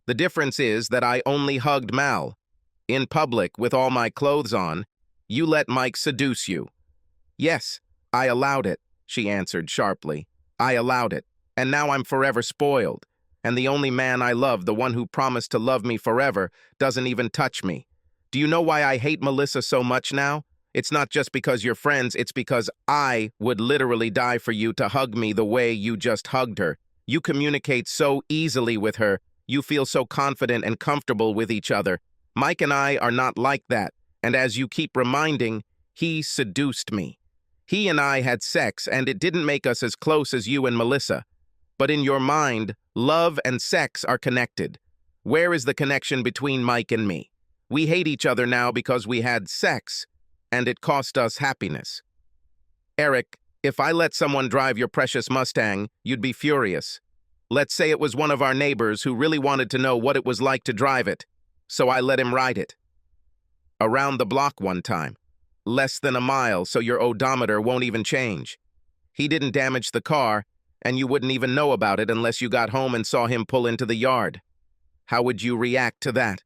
"The difference is that I only hugged Mal. In public, with all my clothes on, you let Mike seduce you." "Yes, I allowed it," she answered sharply. "I allowed it, and now I'm forever spoiled. And the only man I love, the one who promised to love me forever, doesn't even touch me. Do you know why I hate Melissa so much now? It's not just because you're friends, it's because I would literally die for you to hug me the way you just hugged her. You communicate so easily with her. You feel so confident and comfortable with each other. Mike and I are not like that, and as you keep reminding, he seduced me. He and I had sex, and it didn't make us as close as you and Melissa. But in your mind, love and sex are connected. Where is the connection between Mike and me? We hate each other now because we had sex, and it cost us happiness. Eric, if I let someone drive your precious Mustang, you'd be furious. Let's say it was one of our neighbors who really wanted to know what it was like to drive it, so I let him ride it. Around the block one time. Less than a mile, so your odometer won't even change. He didn't damage the car, and you wouldn't even know about it unless you got home and saw him pull into the yard. How would you react to that?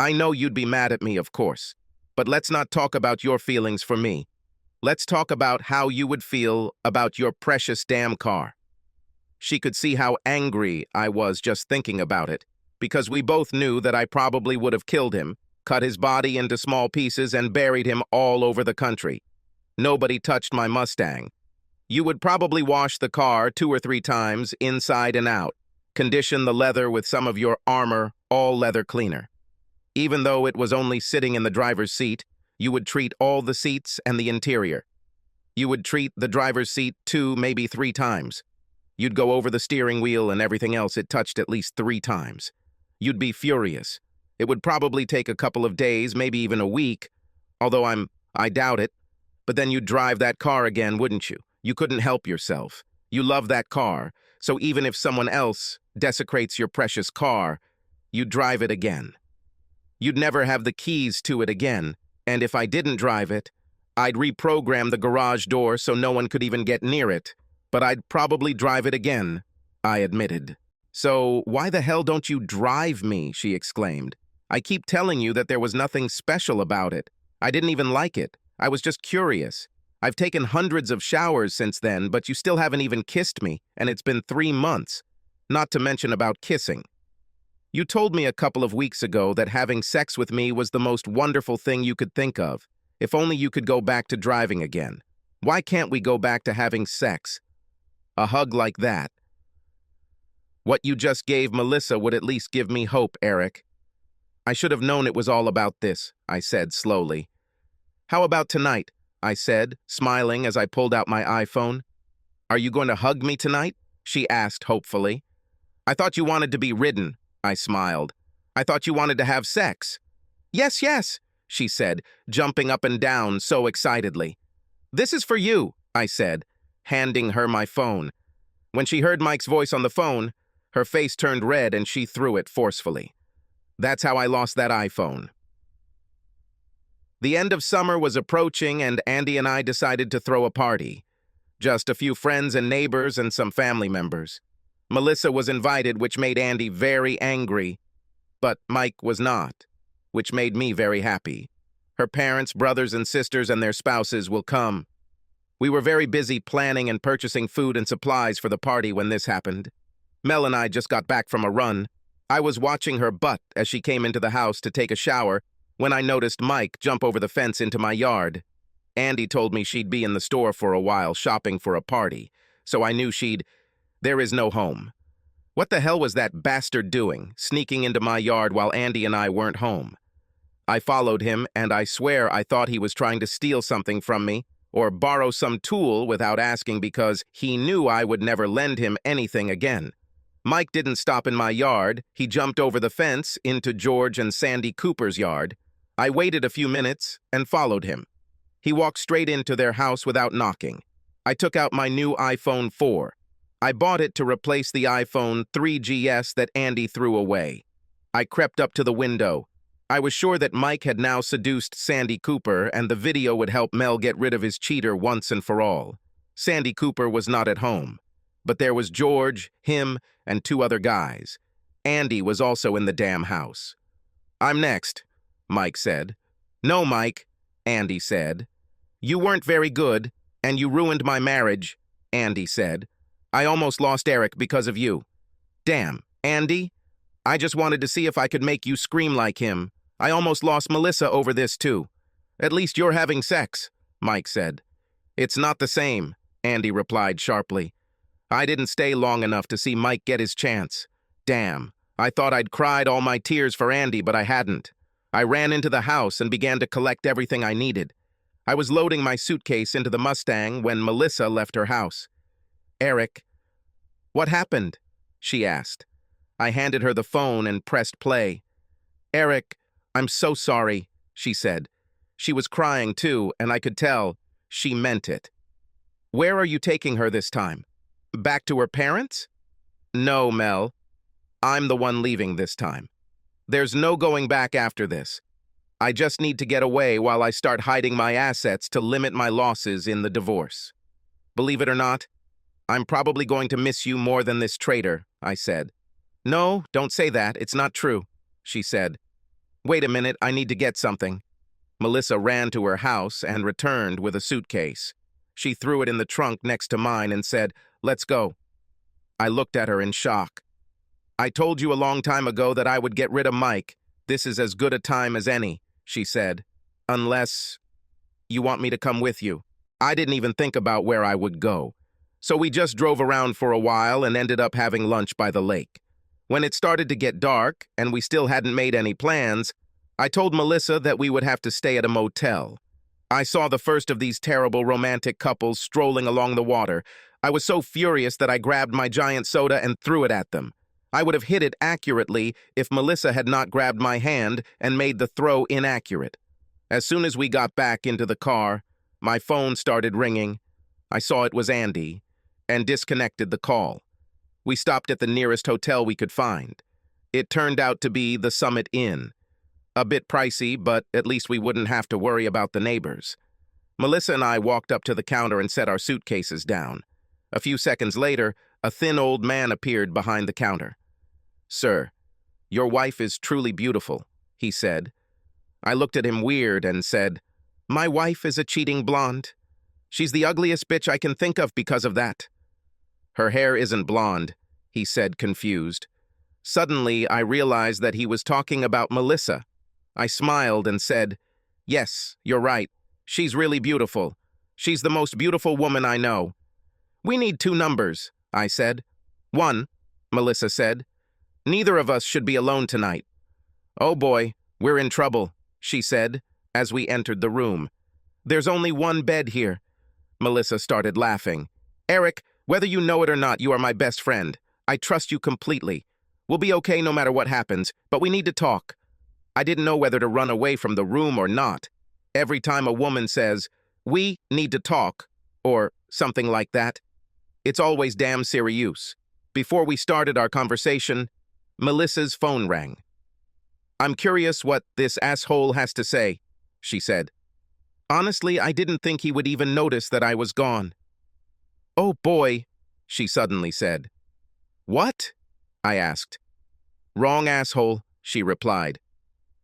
I know you'd be mad at me, of course, but let's not talk about your feelings for me. Let's talk about how you would feel about your precious damn car." She could see how angry I was just thinking about it, because we both knew that I probably would have killed him, cut his body into small pieces, and buried him all over the country. Nobody touched my Mustang. You would probably wash the car 2 or 3 times, inside and out, condition the leather with some of your Armor all-leather cleaner. Even though it was only sitting in the driver's seat, you would treat all the seats and the interior. You would treat the driver's seat 2, maybe 3 times. You'd go over the steering wheel and everything else it touched at least 3 times. You'd be furious. It would probably take a couple of days, maybe even a week, although I doubt it. But then you'd drive that car again, wouldn't you? You couldn't help yourself. You love that car, so even if someone else desecrates your precious car, you'd drive it again. You'd never have the keys to it again, and if I didn't drive it, I'd reprogram the garage door so no one could even get near it, but I'd probably drive it again, I admitted. So why the hell don't you drive me, she exclaimed. I keep telling you that there was nothing special about it. I didn't even like it. I was just curious. I've taken hundreds of showers since then, but you still haven't even kissed me, and it's been 3 months. Not to mention about kissing. You told me a couple of weeks ago that having sex with me was the most wonderful thing you could think of. If only you could go back to driving again. Why can't we go back to having sex? A hug like that. What you just gave Melissa would at least give me hope, Eric. I should have known it was all about this, I said slowly. How about tonight? I said, smiling as I pulled out my iPhone. Are you going to hug me tonight? She asked hopefully. I thought you wanted to be ridden, I smiled. I thought you wanted to have sex. Yes, yes, she said, jumping up and down so excitedly. This is for you, I said, handing her my phone. When she heard Mike's voice on the phone, her face turned red and she threw it forcefully. That's how I lost that iPhone. The end of summer was approaching and Andy and I decided to throw a party. Just a few friends and neighbors and some family members. Melissa was invited, which made Andy very angry, but Mike was not, which made me very happy. Her parents, brothers and sisters and their spouses will come. We were very busy planning and purchasing food and supplies for the party when this happened. Mel and I just got back from a run. I was watching her butt as she came into the house to take a shower when I noticed Mike jump over the fence into my yard. Andy told me she'd be in the store for a while shopping for a party, so I knew there is no home. What the hell was that bastard doing, sneaking into my yard while Andy and I weren't home? I followed him, and I swear I thought he was trying to steal something from me or borrow some tool without asking because he knew I would never lend him anything again. Mike didn't stop in my yard. He jumped over the fence into George and Sandy Cooper's yard. I waited a few minutes and followed him. He walked straight into their house without knocking. I took out my new iPhone 4. I bought it to replace the iPhone 3GS that Andy threw away. I crept up to the window. I was sure that Mike had now seduced Sandy Cooper and the video would help Mel get rid of his cheater once and for all. Sandy Cooper was not at home. But there was George, him, and 2 other guys. Andy was also in the damn house. I'm next, Mike said. No, Mike, Andy said. You weren't very good, and you ruined my marriage, Andy said. I almost lost Eric because of you. Damn, Andy. I just wanted to see if I could make you scream like him. I almost lost Melissa over this too. At least you're having sex, Mike said. It's not the same, Andy replied sharply. I didn't stay long enough to see Mike get his chance. Damn, I thought I'd cried all my tears for Andy, but I hadn't. I ran into the house and began to collect everything I needed. I was loading my suitcase into the Mustang when Melissa left her house. Eric, what happened? She asked. I handed her the phone and pressed play. Eric, I'm so sorry, she said. She was crying too, and I could tell she meant it. Where are you taking her this time? Back to her parents? No, Mel. I'm the one leaving this time. There's no going back after this. I just need to get away while I start hiding my assets to limit my losses in the divorce. Believe it or not, I'm probably going to miss you more than this traitor, I said. No, don't say that. It's not true, she said. Wait a minute, I need to get something. Melissa ran to her house and returned with a suitcase. She threw it in the trunk next to mine and said, Let's go. I looked at her in shock. I told you a long time ago that I would get rid of Mike. This is as good a time as any, she said. Unless you want me to come with you. I didn't even think about where I would go. So we just drove around for a while and ended up having lunch by the lake. When it started to get dark and we still hadn't made any plans, I told Melissa that we would have to stay at a motel. I saw the first of these terrible romantic couples strolling along the water. I was so furious that I grabbed my giant soda and threw it at them. I would have hit it accurately if Melissa had not grabbed my hand and made the throw inaccurate. As soon as we got back into the car, my phone started ringing. I saw it was Andy and disconnected the call. We stopped at the nearest hotel we could find. It turned out to be the Summit Inn. A bit pricey, but at least we wouldn't have to worry about the neighbors. Melissa and I walked up to the counter and set our suitcases down. A few seconds later, a thin old man appeared behind the counter. "Sir, your wife is truly beautiful," he said. I looked at him weird and said, "My wife is a cheating blonde. She's the ugliest bitch I can think of because of that." "Her hair isn't blonde," he said, confused. Suddenly, I realized that he was talking about Melissa. I smiled and said, "Yes, you're right. She's really beautiful. She's the most beautiful woman I know." "We need 2 numbers," I said. "1," Melissa said. "Neither of us should be alone tonight." "Oh boy, we're in trouble," she said, as we entered the room. "There's only 1 bed here." Melissa started laughing. "Eric, whether you know it or not, you are my best friend. I trust you completely. We'll be okay no matter what happens, but we need to talk." I didn't know whether to run away from the room or not. Every time a woman says, "We need to talk," or something like that, it's always damn serious. Before we started our conversation, Melissa's phone rang. "I'm curious what this asshole has to say," she said. Honestly, I didn't think he would even notice that I was gone. "Oh boy," she suddenly said. "What?" I asked. "Wrong asshole," she replied.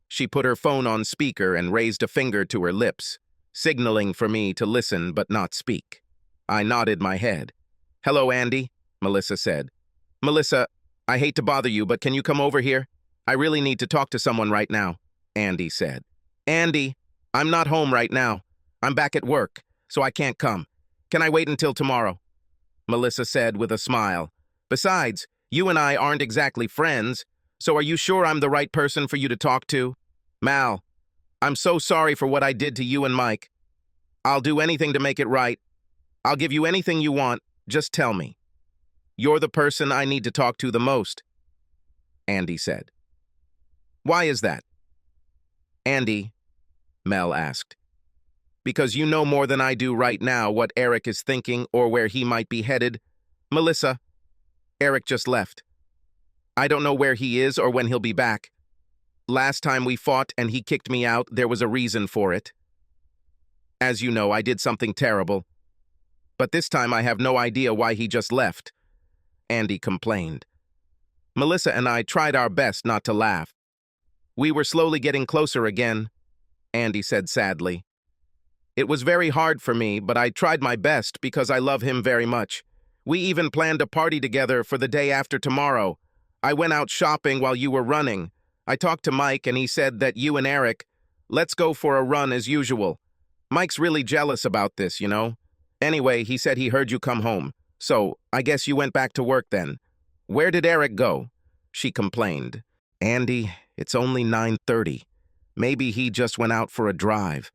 She put her phone on speaker and raised a finger to her lips, signaling for me to listen but not speak. I nodded my head. "Hello, Andy," Melissa said. "Melissa, I hate to bother you, but can you come over here? I really need to talk to someone right now," Andy said. "Andy, I'm not home right now. I'm back at work, so I can't come. Can I wait until tomorrow?" Melissa said with a smile. "Besides, you and I aren't exactly friends, so are you sure I'm the right person for you to talk to? Mal, I'm so sorry for what I did to you and Mike. I'll do anything to make it right. I'll give you anything you want, just tell me. You're the person I need to talk to the most," Andy said. "Why is that?" "Andy," Mel asked. "Because you know more than I do right now what Eric is thinking or where he might be headed. Melissa, Eric just left. I don't know where he is or when he'll be back. Last time we fought and he kicked me out, there was a reason for it. As you know, I did something terrible. But this time I have no idea why he just left," Andy complained. Melissa and I tried our best not to laugh. "We were slowly getting closer again," Andy said sadly. "It was very hard for me, but I tried my best because I love him very much. We even planned a party together for the day after tomorrow. I went out shopping while you were running. I talked to Mike and he said that you and Eric, let's go for a run as usual. Mike's really jealous about this, you know. Anyway, he said he heard you come home. So, I guess you went back to work then. Where did Eric go?" she complained. "Andy, it's only 9:30. Maybe he just went out for a drive.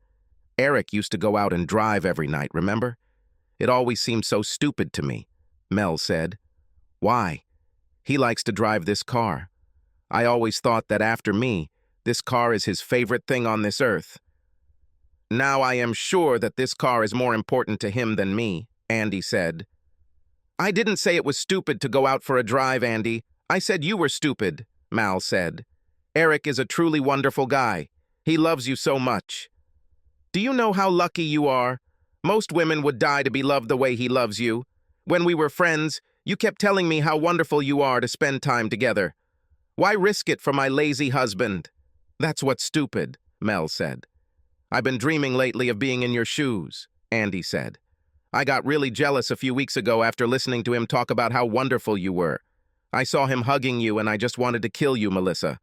Eric used to go out and drive every night, remember? It always seemed so stupid to me," Mel said. "Why? He likes to drive this car. I always thought that after me, this car is his favorite thing on this earth. Now I am sure that this car is more important to him than me," Andy said. "I didn't say it was stupid to go out for a drive, Andy. I said you were stupid," Mal said. "Eric is a truly wonderful guy. He loves you so much. Do you know how lucky you are? Most women would die to be loved the way he loves you. When we were friends, you kept telling me how wonderful you are to spend time together. Why risk it for my lazy husband?" "That's what's stupid," Mel said. "I've been dreaming lately of being in your shoes," Andy said. "I got really jealous a few weeks ago after listening to him talk about how wonderful you were. I saw him hugging you and I just wanted to kill you, Melissa.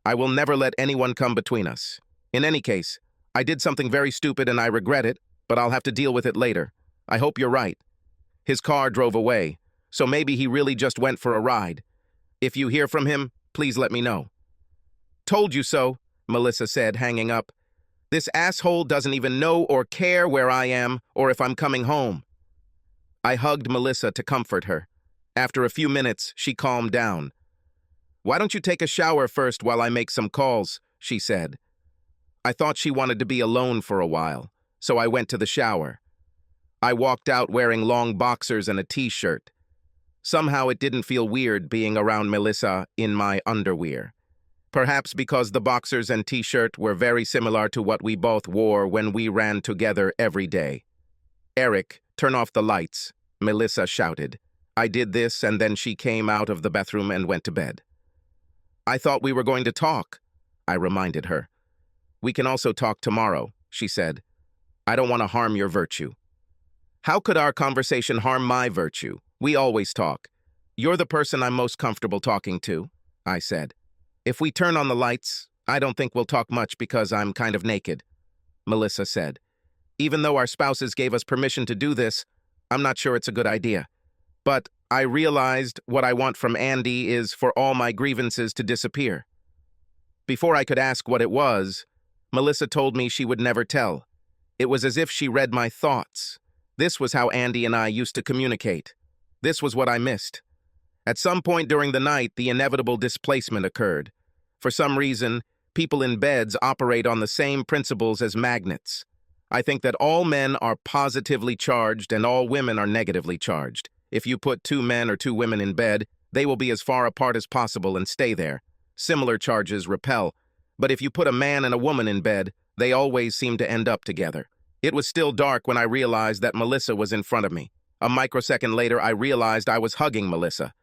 I will never let anyone come between us. In any case, I did something very stupid and I regret it, but I'll have to deal with it later. I hope you're right." His car drove away, so maybe he really just went for a ride. If you hear from him, please let me know. "Told you so," Melissa said, hanging up. This asshole doesn't even know or care where I am or if I'm coming home. I hugged Melissa to comfort her. After a few minutes, she calmed down. "Why don't you take a shower first while I make some calls?" she said. I thought she wanted to be alone for a while, so I went to the shower. I walked out wearing long boxers and a t-shirt. Somehow it didn't feel weird being around Melissa in my underwear. Perhaps because the boxers and t-shirt were very similar to what we both wore when we ran together every day. "Eric, turn off the lights," Melissa shouted. I did this, and then she came out of the bathroom and went to bed. "I thought we were going to talk," I reminded her. "We can also talk tomorrow," she said. "I don't want to harm your virtue." "How could our conversation harm my virtue? We always talk. You're the person I'm most comfortable talking to," I said. "If we turn on the lights, I don't think we'll talk much because I'm kind of naked," Melissa said. "Even though our spouses gave us permission to do this, I'm not sure it's a good idea. But I realized what I want from Andy is for all my grievances to disappear." Before I could ask what it was, Melissa told me she would never tell. It was as if she read my thoughts. This was how Andy and I used to communicate. This was what I missed. At some point during the night, the inevitable displacement occurred. For some reason, people in beds operate on the same principles as magnets. I think that all men are positively charged and all women are negatively charged. If you put two men or two women in bed, they will be as far apart as possible and stay there. Similar charges repel. But if you put a man and a woman in bed, they always seem to end up together. It was still dark when I realized that Melissa was in front of me. A microsecond later, I realized I was hugging Melissa.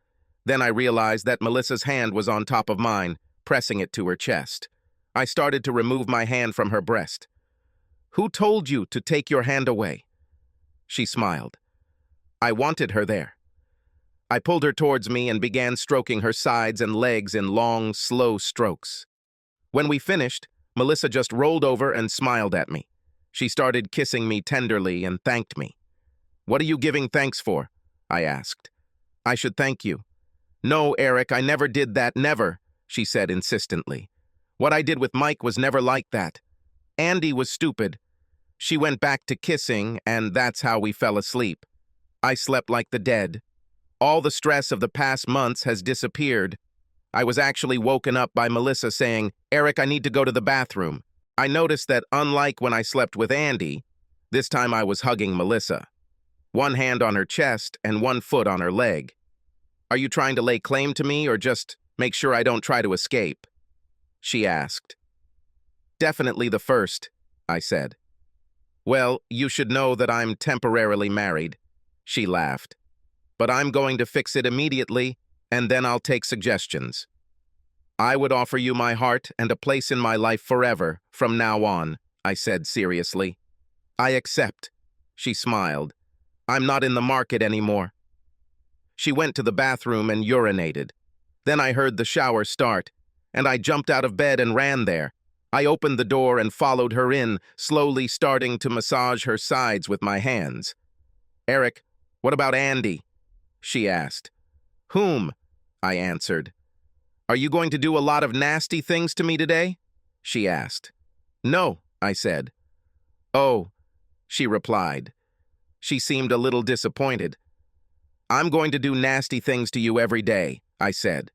Then I realized that Melissa's hand was on top of mine, pressing it to her chest. I started to remove my hand from her breast. "Who told you to take your hand away?" She smiled. I wanted her there. I pulled her towards me and began stroking her sides and legs in long, slow strokes. When we finished, Melissa just rolled over and smiled at me. She started kissing me tenderly and thanked me. "What are you giving thanks for?" I asked. "I should thank you." "No, Eric, I never did that, never," she said insistently. "What I did with Mike was never like that. Andy was stupid. She went back to kissing, and that's how we fell asleep. I slept like the dead. All the stress of the past months has disappeared. I was actually woken up by Melissa saying, 'Eric, I need to go to the bathroom.' I noticed that unlike when I slept with Andy, this time I was hugging Melissa. One hand on her chest and one foot on her leg. Are you trying to lay claim to me or just make sure I don't try to escape?" she asked. "Definitely the first," I said. "Well, you should know that I'm temporarily married," she laughed. "But I'm going to fix it immediately, and then I'll take suggestions. I would offer you my heart and a place in my life forever from now on," I said seriously. "I accept," she smiled. "I'm not in the market anymore." She went to the bathroom and urinated. Then I heard the shower start, and I jumped out of bed and ran there. I opened the door and followed her in, slowly starting to massage her sides with my hands. "Eric, what about Andy?" she asked. "Whom?" I answered. "Are you going to do a lot of nasty things to me today?" she asked. "No," I said. "Oh," she replied. She seemed a little disappointed. "I'm going to do nasty things to you every day," I said.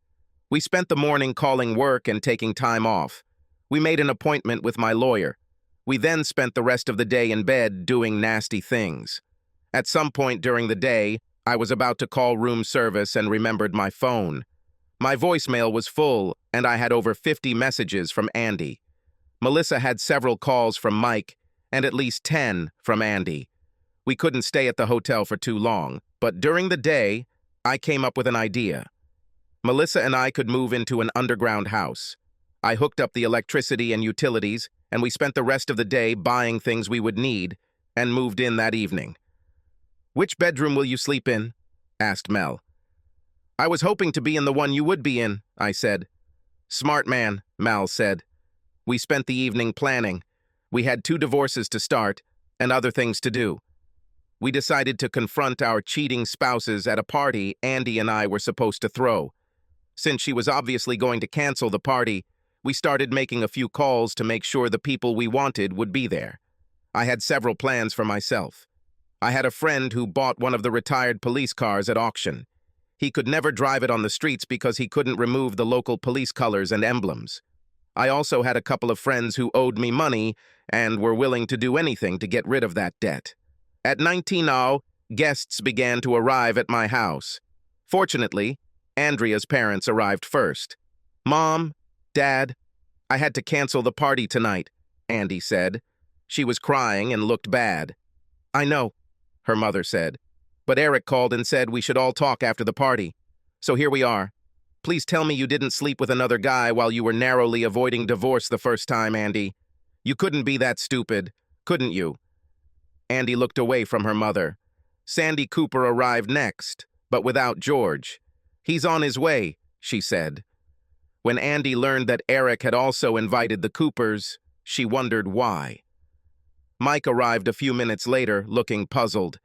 We spent the morning calling work and taking time off. We made an appointment with my lawyer. We then spent the rest of the day in bed doing nasty things. At some point during the day, I was about to call room service and remembered my phone. My voicemail was full, and I had over 50 messages from Andy. Melissa had several calls from Mike, and at least 10 from Andy. We couldn't stay at the hotel for too long, but during the day, I came up with an idea. Melissa and I could move into an underground house. I hooked up the electricity and utilities, and we spent the rest of the day buying things we would need, and moved in that evening. "Which bedroom will you sleep in?" asked Mel. "I was hoping to be in the one you would be in," I said. "Smart man," Mal said. We spent the evening planning. We had 2 divorces to start, and other things to do. We decided to confront our cheating spouses at a party Andy and I were supposed to throw. Since she was obviously going to cancel the party, We started making a few calls to make sure the people we wanted would be there. I had several plans for myself. I had a friend who bought one of the retired police cars at auction. He could never drive it on the streets because he couldn't remove the local police colors and emblems. I also had a couple of friends who owed me money and were willing to do anything to get rid of that debt. At 19:00, guests began to arrive at my house. Fortunately, Andrea's parents arrived first. "Mom, Dad, I had to cancel the party tonight," Andy said. She was crying and looked bad. "I know," her mother said, "but Eric called and said we should all talk after the party. So here we are. Please tell me you didn't sleep with another guy while you were narrowly avoiding divorce the first time, Andy. You couldn't be that stupid, couldn't you?" Andy looked away from her mother. Sandy Cooper arrived next, but without George. "He's on his way," she said. When Andy learned that Eric had also invited the Coopers, she wondered why. Mike arrived a few minutes later, looking puzzled.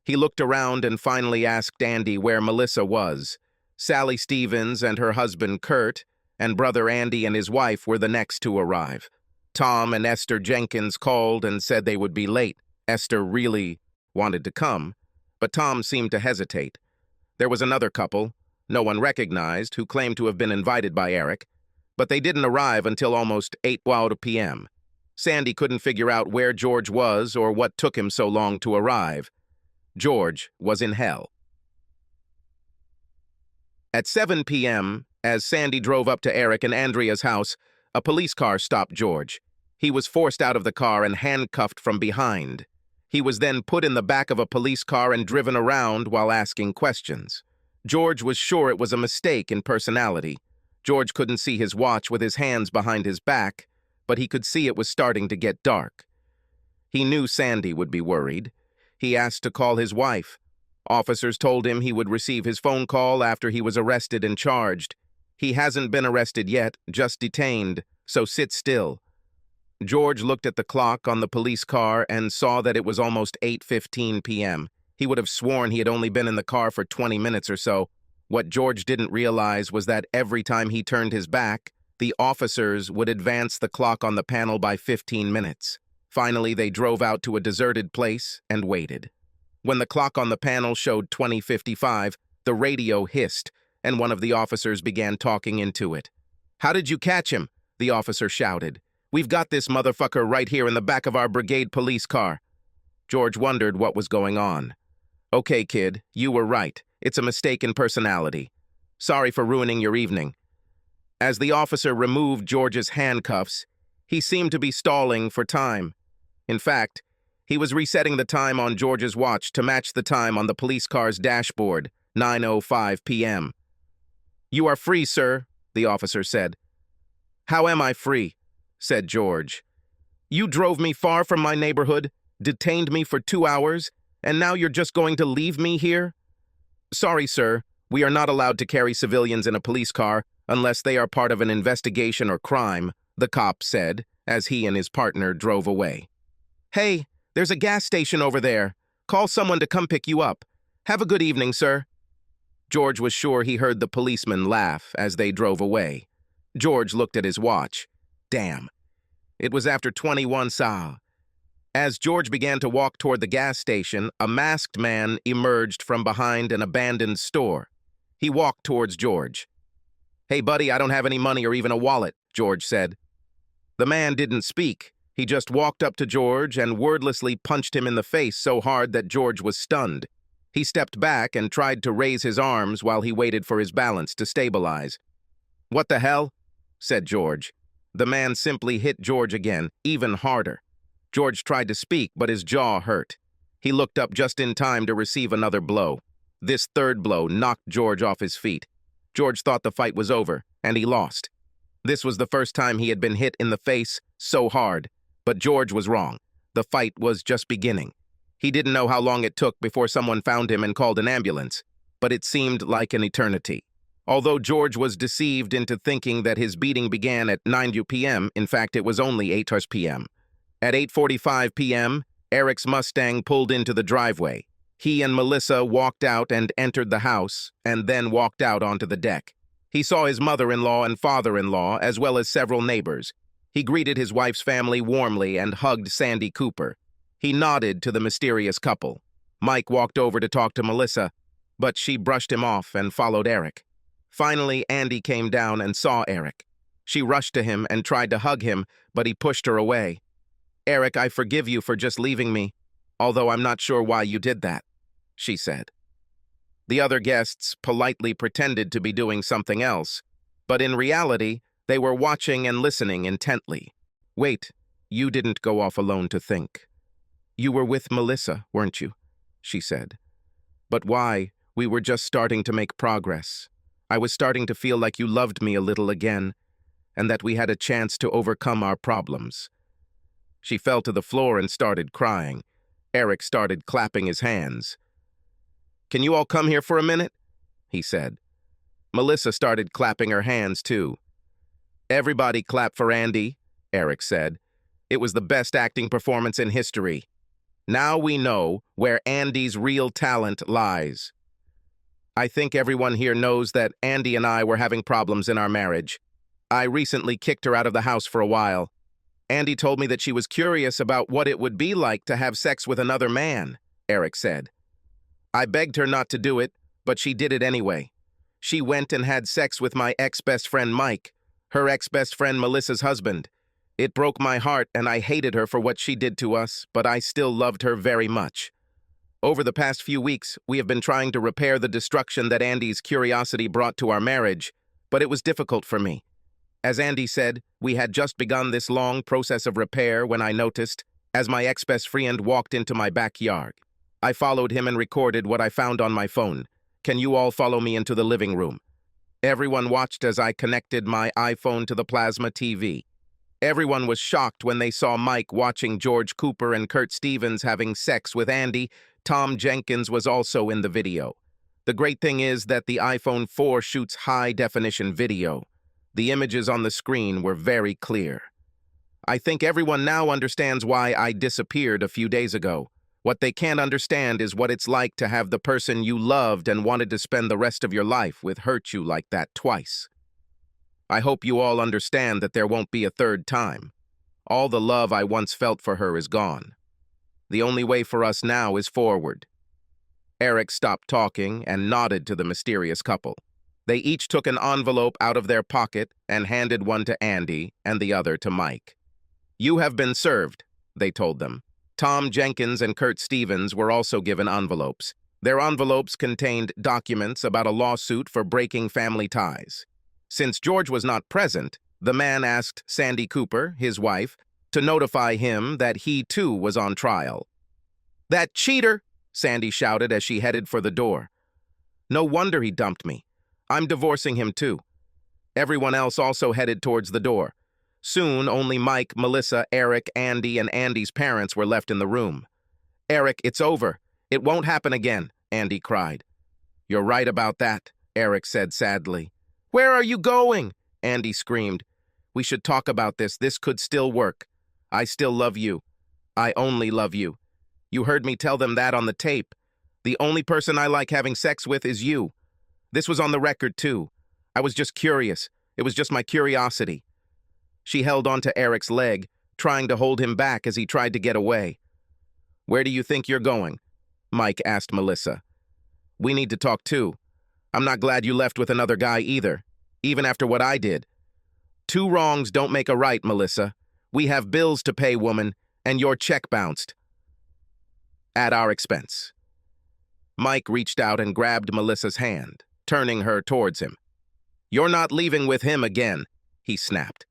He looked around and finally asked Andy where Melissa was. Sally Stevens and her husband Kurt, and brother Andy and his wife were the next to arrive. Tom and Esther Jenkins called and said they would be late. Esther really wanted to come, but Tom seemed to hesitate. There was another couple, no one recognized, who claimed to have been invited by Eric, but they didn't arrive until almost 8 p.m. Sandy couldn't figure out where George was or what took him so long to arrive. George was in hell. At 7 p.m., as Sandy drove up to Eric and Andrea's house, a police car stopped George. He was forced out of the car and handcuffed from behind. He was then put in the back of a police car and driven around while asking questions. George was sure it was a mistake in personality. George couldn't see his watch with his hands behind his back, but he could see it was starting to get dark. He knew Sandy would be worried. He asked to call his wife. Officers told him he would receive his phone call after he was arrested and charged. "He hasn't been arrested yet, just detained, so sit still." George looked at the clock on the police car and saw that it was almost 8:15 p.m. He would have sworn he had only been in the car for 20 minutes or so. What George didn't realize was that every time he turned his back, the officers would advance the clock on the panel by 15 minutes. Finally, they drove out to a deserted place and waited. When the clock on the panel showed 20:55, the radio hissed, and one of the officers began talking into it. "How did you catch him?" the officer shouted. "We've got this motherfucker right here in the back of our brigade police car." George wondered what was going on. "Okay, kid, you were right. It's a mistake in personality. Sorry for ruining your evening." As the officer removed George's handcuffs, he seemed to be stalling for time. In fact, he was resetting the time on George's watch to match the time on the police car's dashboard, 9:05 p.m. "You are free, sir," the officer said. "How am I free?" said George. "You drove me far from my neighborhood, detained me for 2 hours, and now you're just going to leave me here?" "Sorry, sir. We are not allowed to carry civilians in a police car unless they are part of an investigation or crime," the cop said, as he and his partner drove away. "Hey, there's a gas station over there. Call someone to come pick you up. Have a good evening, sir." George was sure he heard the policeman laugh as they drove away. George looked at his watch. Damn. It was after 21 sa. As George began to walk toward the gas station, a masked man emerged from behind an abandoned store. He walked towards George. "Hey, buddy, I don't have any money or even a wallet," George said. The man didn't speak. He just walked up to George and wordlessly punched him in the face so hard that George was stunned. He stepped back and tried to raise his arms while he waited for his balance to stabilize. "What the hell?" said George. The man simply hit George again, even harder. George tried to speak, but his jaw hurt. He looked up just in time to receive another blow. This third blow knocked George off his feet. George thought the fight was over, and he lost. This was the first time he had been hit in the face so hard, but George was wrong. The fight was just beginning. He didn't know how long it took before someone found him and called an ambulance, but it seemed like an eternity. Although George was deceived into thinking that his beating began at 9 p.m., in fact, it was only 8 p.m. At 8:45 p.m., Eric's Mustang pulled into the driveway. He and Melissa walked out and entered the house, and then walked out onto the deck. He saw his mother-in-law and father-in-law, as well as several neighbors. He greeted his wife's family warmly and hugged Sandy Cooper. He nodded to the mysterious couple. Mike walked over to talk to Melissa, but she brushed him off and followed Eric. Finally, Andy came down and saw Eric. She rushed to him and tried to hug him, but he pushed her away. "Eric, I forgive you for just leaving me, although I'm not sure why you did that," she said. The other guests politely pretended to be doing something else, but in reality, they were watching and listening intently. "Wait, you didn't go off alone to think. You were with Melissa, weren't you?" she said. "But why? We were just starting to make progress. I was starting to feel like you loved me a little again, and that we had a chance to overcome our problems." She fell to the floor and started crying. Eric started clapping his hands. "Can you all come here for a minute?" he said. Melissa started clapping her hands too. "Everybody clap for Andy," Eric said. "It was the best acting performance in history. Now we know where Andy's real talent lies. I think everyone here knows that Andy and I were having problems in our marriage. I recently kicked her out of the house for a while. Andy told me that she was curious about what it would be like to have sex with another man," Eric said. "I begged her not to do it, but she did it anyway. She went and had sex with my ex-best friend Mike, her ex-best friend Melissa's husband. It broke my heart and I hated her for what she did to us, but I still loved her very much. Over the past few weeks, we have been trying to repair the destruction that Andy's curiosity brought to our marriage, but it was difficult for me. As Andy said, we had just begun this long process of repair when I noticed, as my ex-best friend walked into my backyard. I followed him and recorded what I found on my phone. Can you all follow me into the living room?" Everyone watched as I connected my iPhone to the plasma TV. Everyone was shocked when they saw Mike watching George Cooper and Kurt Stevens having sex with Andy. Tom Jenkins was also in the video. The great thing is that the iPhone 4 shoots high-definition video. The images on the screen were very clear. I think everyone now understands why I disappeared a few days ago. What they can't understand is what it's like to have the person you loved and wanted to spend the rest of your life with hurt you like that twice. I hope you all understand that there won't be a third time. All the love I once felt for her is gone. The only way for us now is forward." Eric stopped talking and nodded to the mysterious couple. They each took an envelope out of their pocket and handed one to Andy and the other to Mike. "You have been served," they told them. Tom Jenkins and Kurt Stevens were also given envelopes. Their envelopes contained documents about a lawsuit for breaking family ties. Since George was not present, the man asked Sandy Cooper, his wife, to notify him that he too was on trial. "That cheater!" Sandy shouted as she headed for the door. "No wonder he dumped me. I'm divorcing him too." Everyone else also headed towards the door. Soon, only Mike, Melissa, Eric, Andy, and Andy's parents were left in the room. "Eric, it's over. It won't happen again," Andy cried. "You're right about that," Eric said sadly. "Where are you going?" Andy screamed. "We should talk about this. This could still work. I still love you. I only love you. You heard me tell them that on the tape. The only person I like having sex with is you. This was on the record, too. I was just curious. It was just my curiosity." She held onto Eric's leg, trying to hold him back as he tried to get away. "Where do you think you're going?" Mike asked Melissa. "We need to talk, too. I'm not glad you left with another guy either, even after what I did. Two wrongs don't make a right, Melissa. We have bills to pay, woman, and your check bounced. At our expense." Mike reached out and grabbed Melissa's hand, turning her towards him. "You're not leaving with him again," he snapped.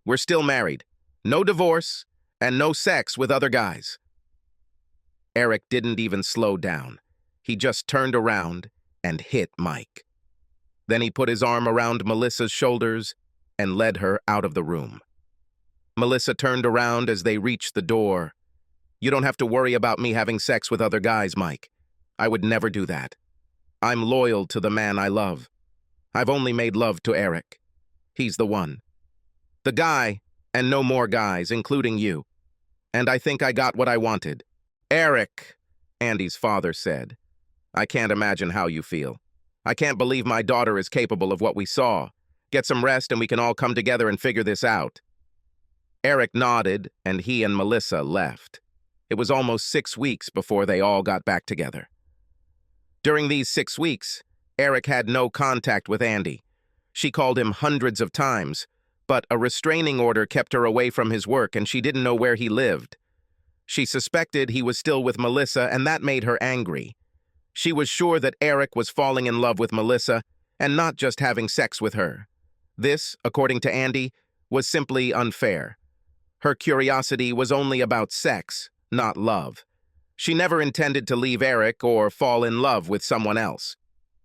"We're still married. No divorce, and no sex with other guys." Eric didn't even slow down. He just turned around and hit Mike. Then he put his arm around Melissa's shoulders and led her out of the room. Melissa turned around as they reached the door. "You don't have to worry about me having sex with other guys, Mike. I would never do that. I'm loyal to the man I love. I've only made love to Eric. He's the one. The guy, and no more guys, including you. And I think I got what I wanted." "Eric," Andy's father said, "I can't imagine how you feel. I can't believe my daughter is capable of what we saw. Get some rest and we can all come together and figure this out." Eric nodded, and he and Melissa left. It was almost 6 weeks before they all got back together. During these 6 weeks, Eric had no contact with Andy. She called him hundreds of times, but a restraining order kept her away from his work and she didn't know where he lived. She suspected he was still with Melissa, and that made her angry. She was sure that Eric was falling in love with Melissa and not just having sex with her. This, according to Andy, was simply unfair. Her curiosity was only about sex, not love. She never intended to leave Eric or fall in love with someone else.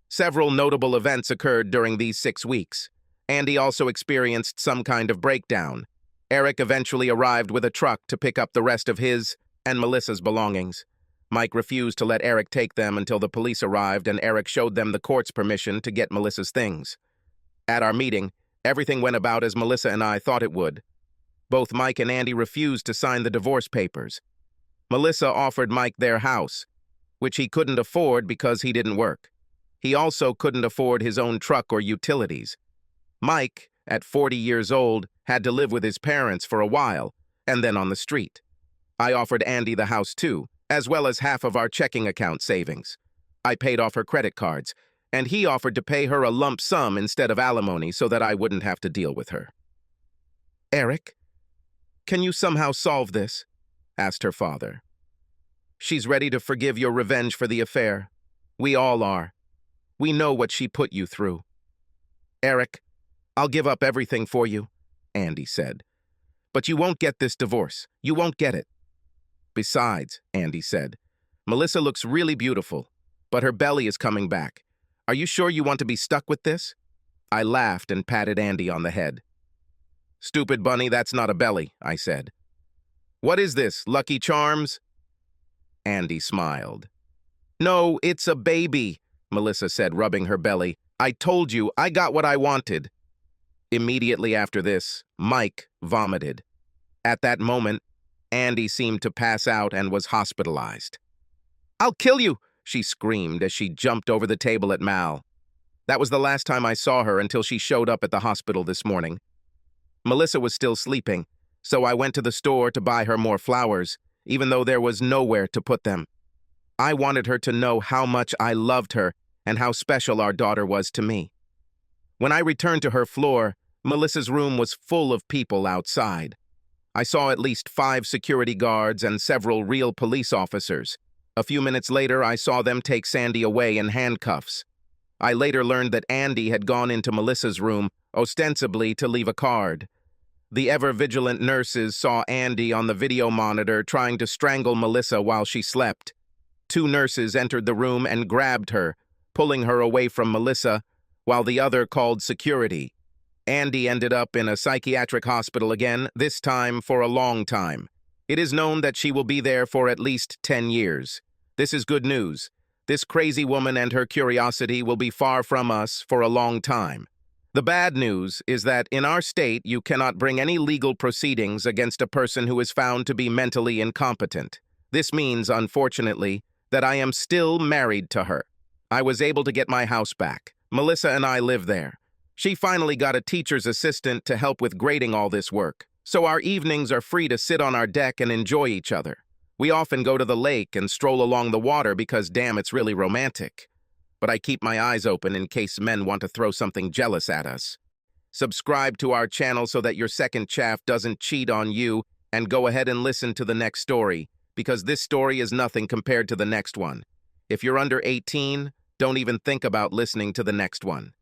Several notable events occurred during these 6 weeks. Andy also experienced some kind of breakdown. Eric eventually arrived with a truck to pick up the rest of his and Melissa's belongings. Mike refused to let Eric take them until the police arrived, and Eric showed them the court's permission to get Melissa's things. At our meeting, everything went about as Melissa and I thought it would. Both Mike and Andy refused to sign the divorce papers. Melissa offered Mike their house, which he couldn't afford because he didn't work. He also couldn't afford his own truck or utilities. Mike, at 40 years old, had to live with his parents for a while, and then on the street. I offered Andy the house too, as well as half of our checking account savings. I paid off her credit cards, and he offered to pay her a lump sum instead of alimony so that I wouldn't have to deal with her. "Eric, can you somehow solve this?" asked her father. "She's ready to forgive your revenge for the affair. We all are. We know what she put you through." "Eric, I'll give up everything for you," Andy said. "But you won't get this divorce. You won't get it." "Besides," Andy said, "Melissa looks really beautiful, but her belly is coming back. Are you sure you want to be stuck with this?" I laughed and patted Andy on the head. "Stupid bunny, that's not a belly," I said. "What is this, Lucky Charms?" Andy smiled. "No, it's a baby," Melissa said, rubbing her belly. "I told you, I got what I wanted." Immediately after this, Mike vomited. At that moment, Andy seemed to pass out and was hospitalized. "I'll kill you," she screamed as she jumped over the table at Mal. That was the last time I saw her until she showed up at the hospital this morning. Melissa was still sleeping, so I went to the store to buy her more flowers, even though there was nowhere to put them. I wanted her to know how much I loved her and how special our daughter was to me. When I returned to her floor, Melissa's room was full of people outside. I saw at least 5 security guards and several real police officers. A few minutes later, I saw them take Sandy away in handcuffs. I later learned that Andy had gone into Melissa's room, ostensibly to leave a card. The ever-vigilant nurses saw Andy on the video monitor trying to strangle Melissa while she slept. 2 nurses entered the room and grabbed her, pulling her away from Melissa, while the other called security. Andy ended up in a psychiatric hospital again, this time for a long time. It is known that she will be there for at least 10 years. This is good news. This crazy woman and her curiosity will be far from us for a long time. The bad news is that in our state, you cannot bring any legal proceedings against a person who is found to be mentally incompetent. This means, unfortunately, that I am still married to her. I was able to get my house back. Melissa and I live there. She finally got a teacher's assistant to help with grading all this work, so our evenings are free to sit on our deck and enjoy each other. We often go to the lake and stroll along the water because, damn, it's really romantic. But I keep my eyes open in case men want to throw something jealous at us. Subscribe to our channel so that your second chaff doesn't cheat on you, and go ahead and listen to the next story, because this story is nothing compared to the next one. If you're under 18, don't even think about listening to the next one.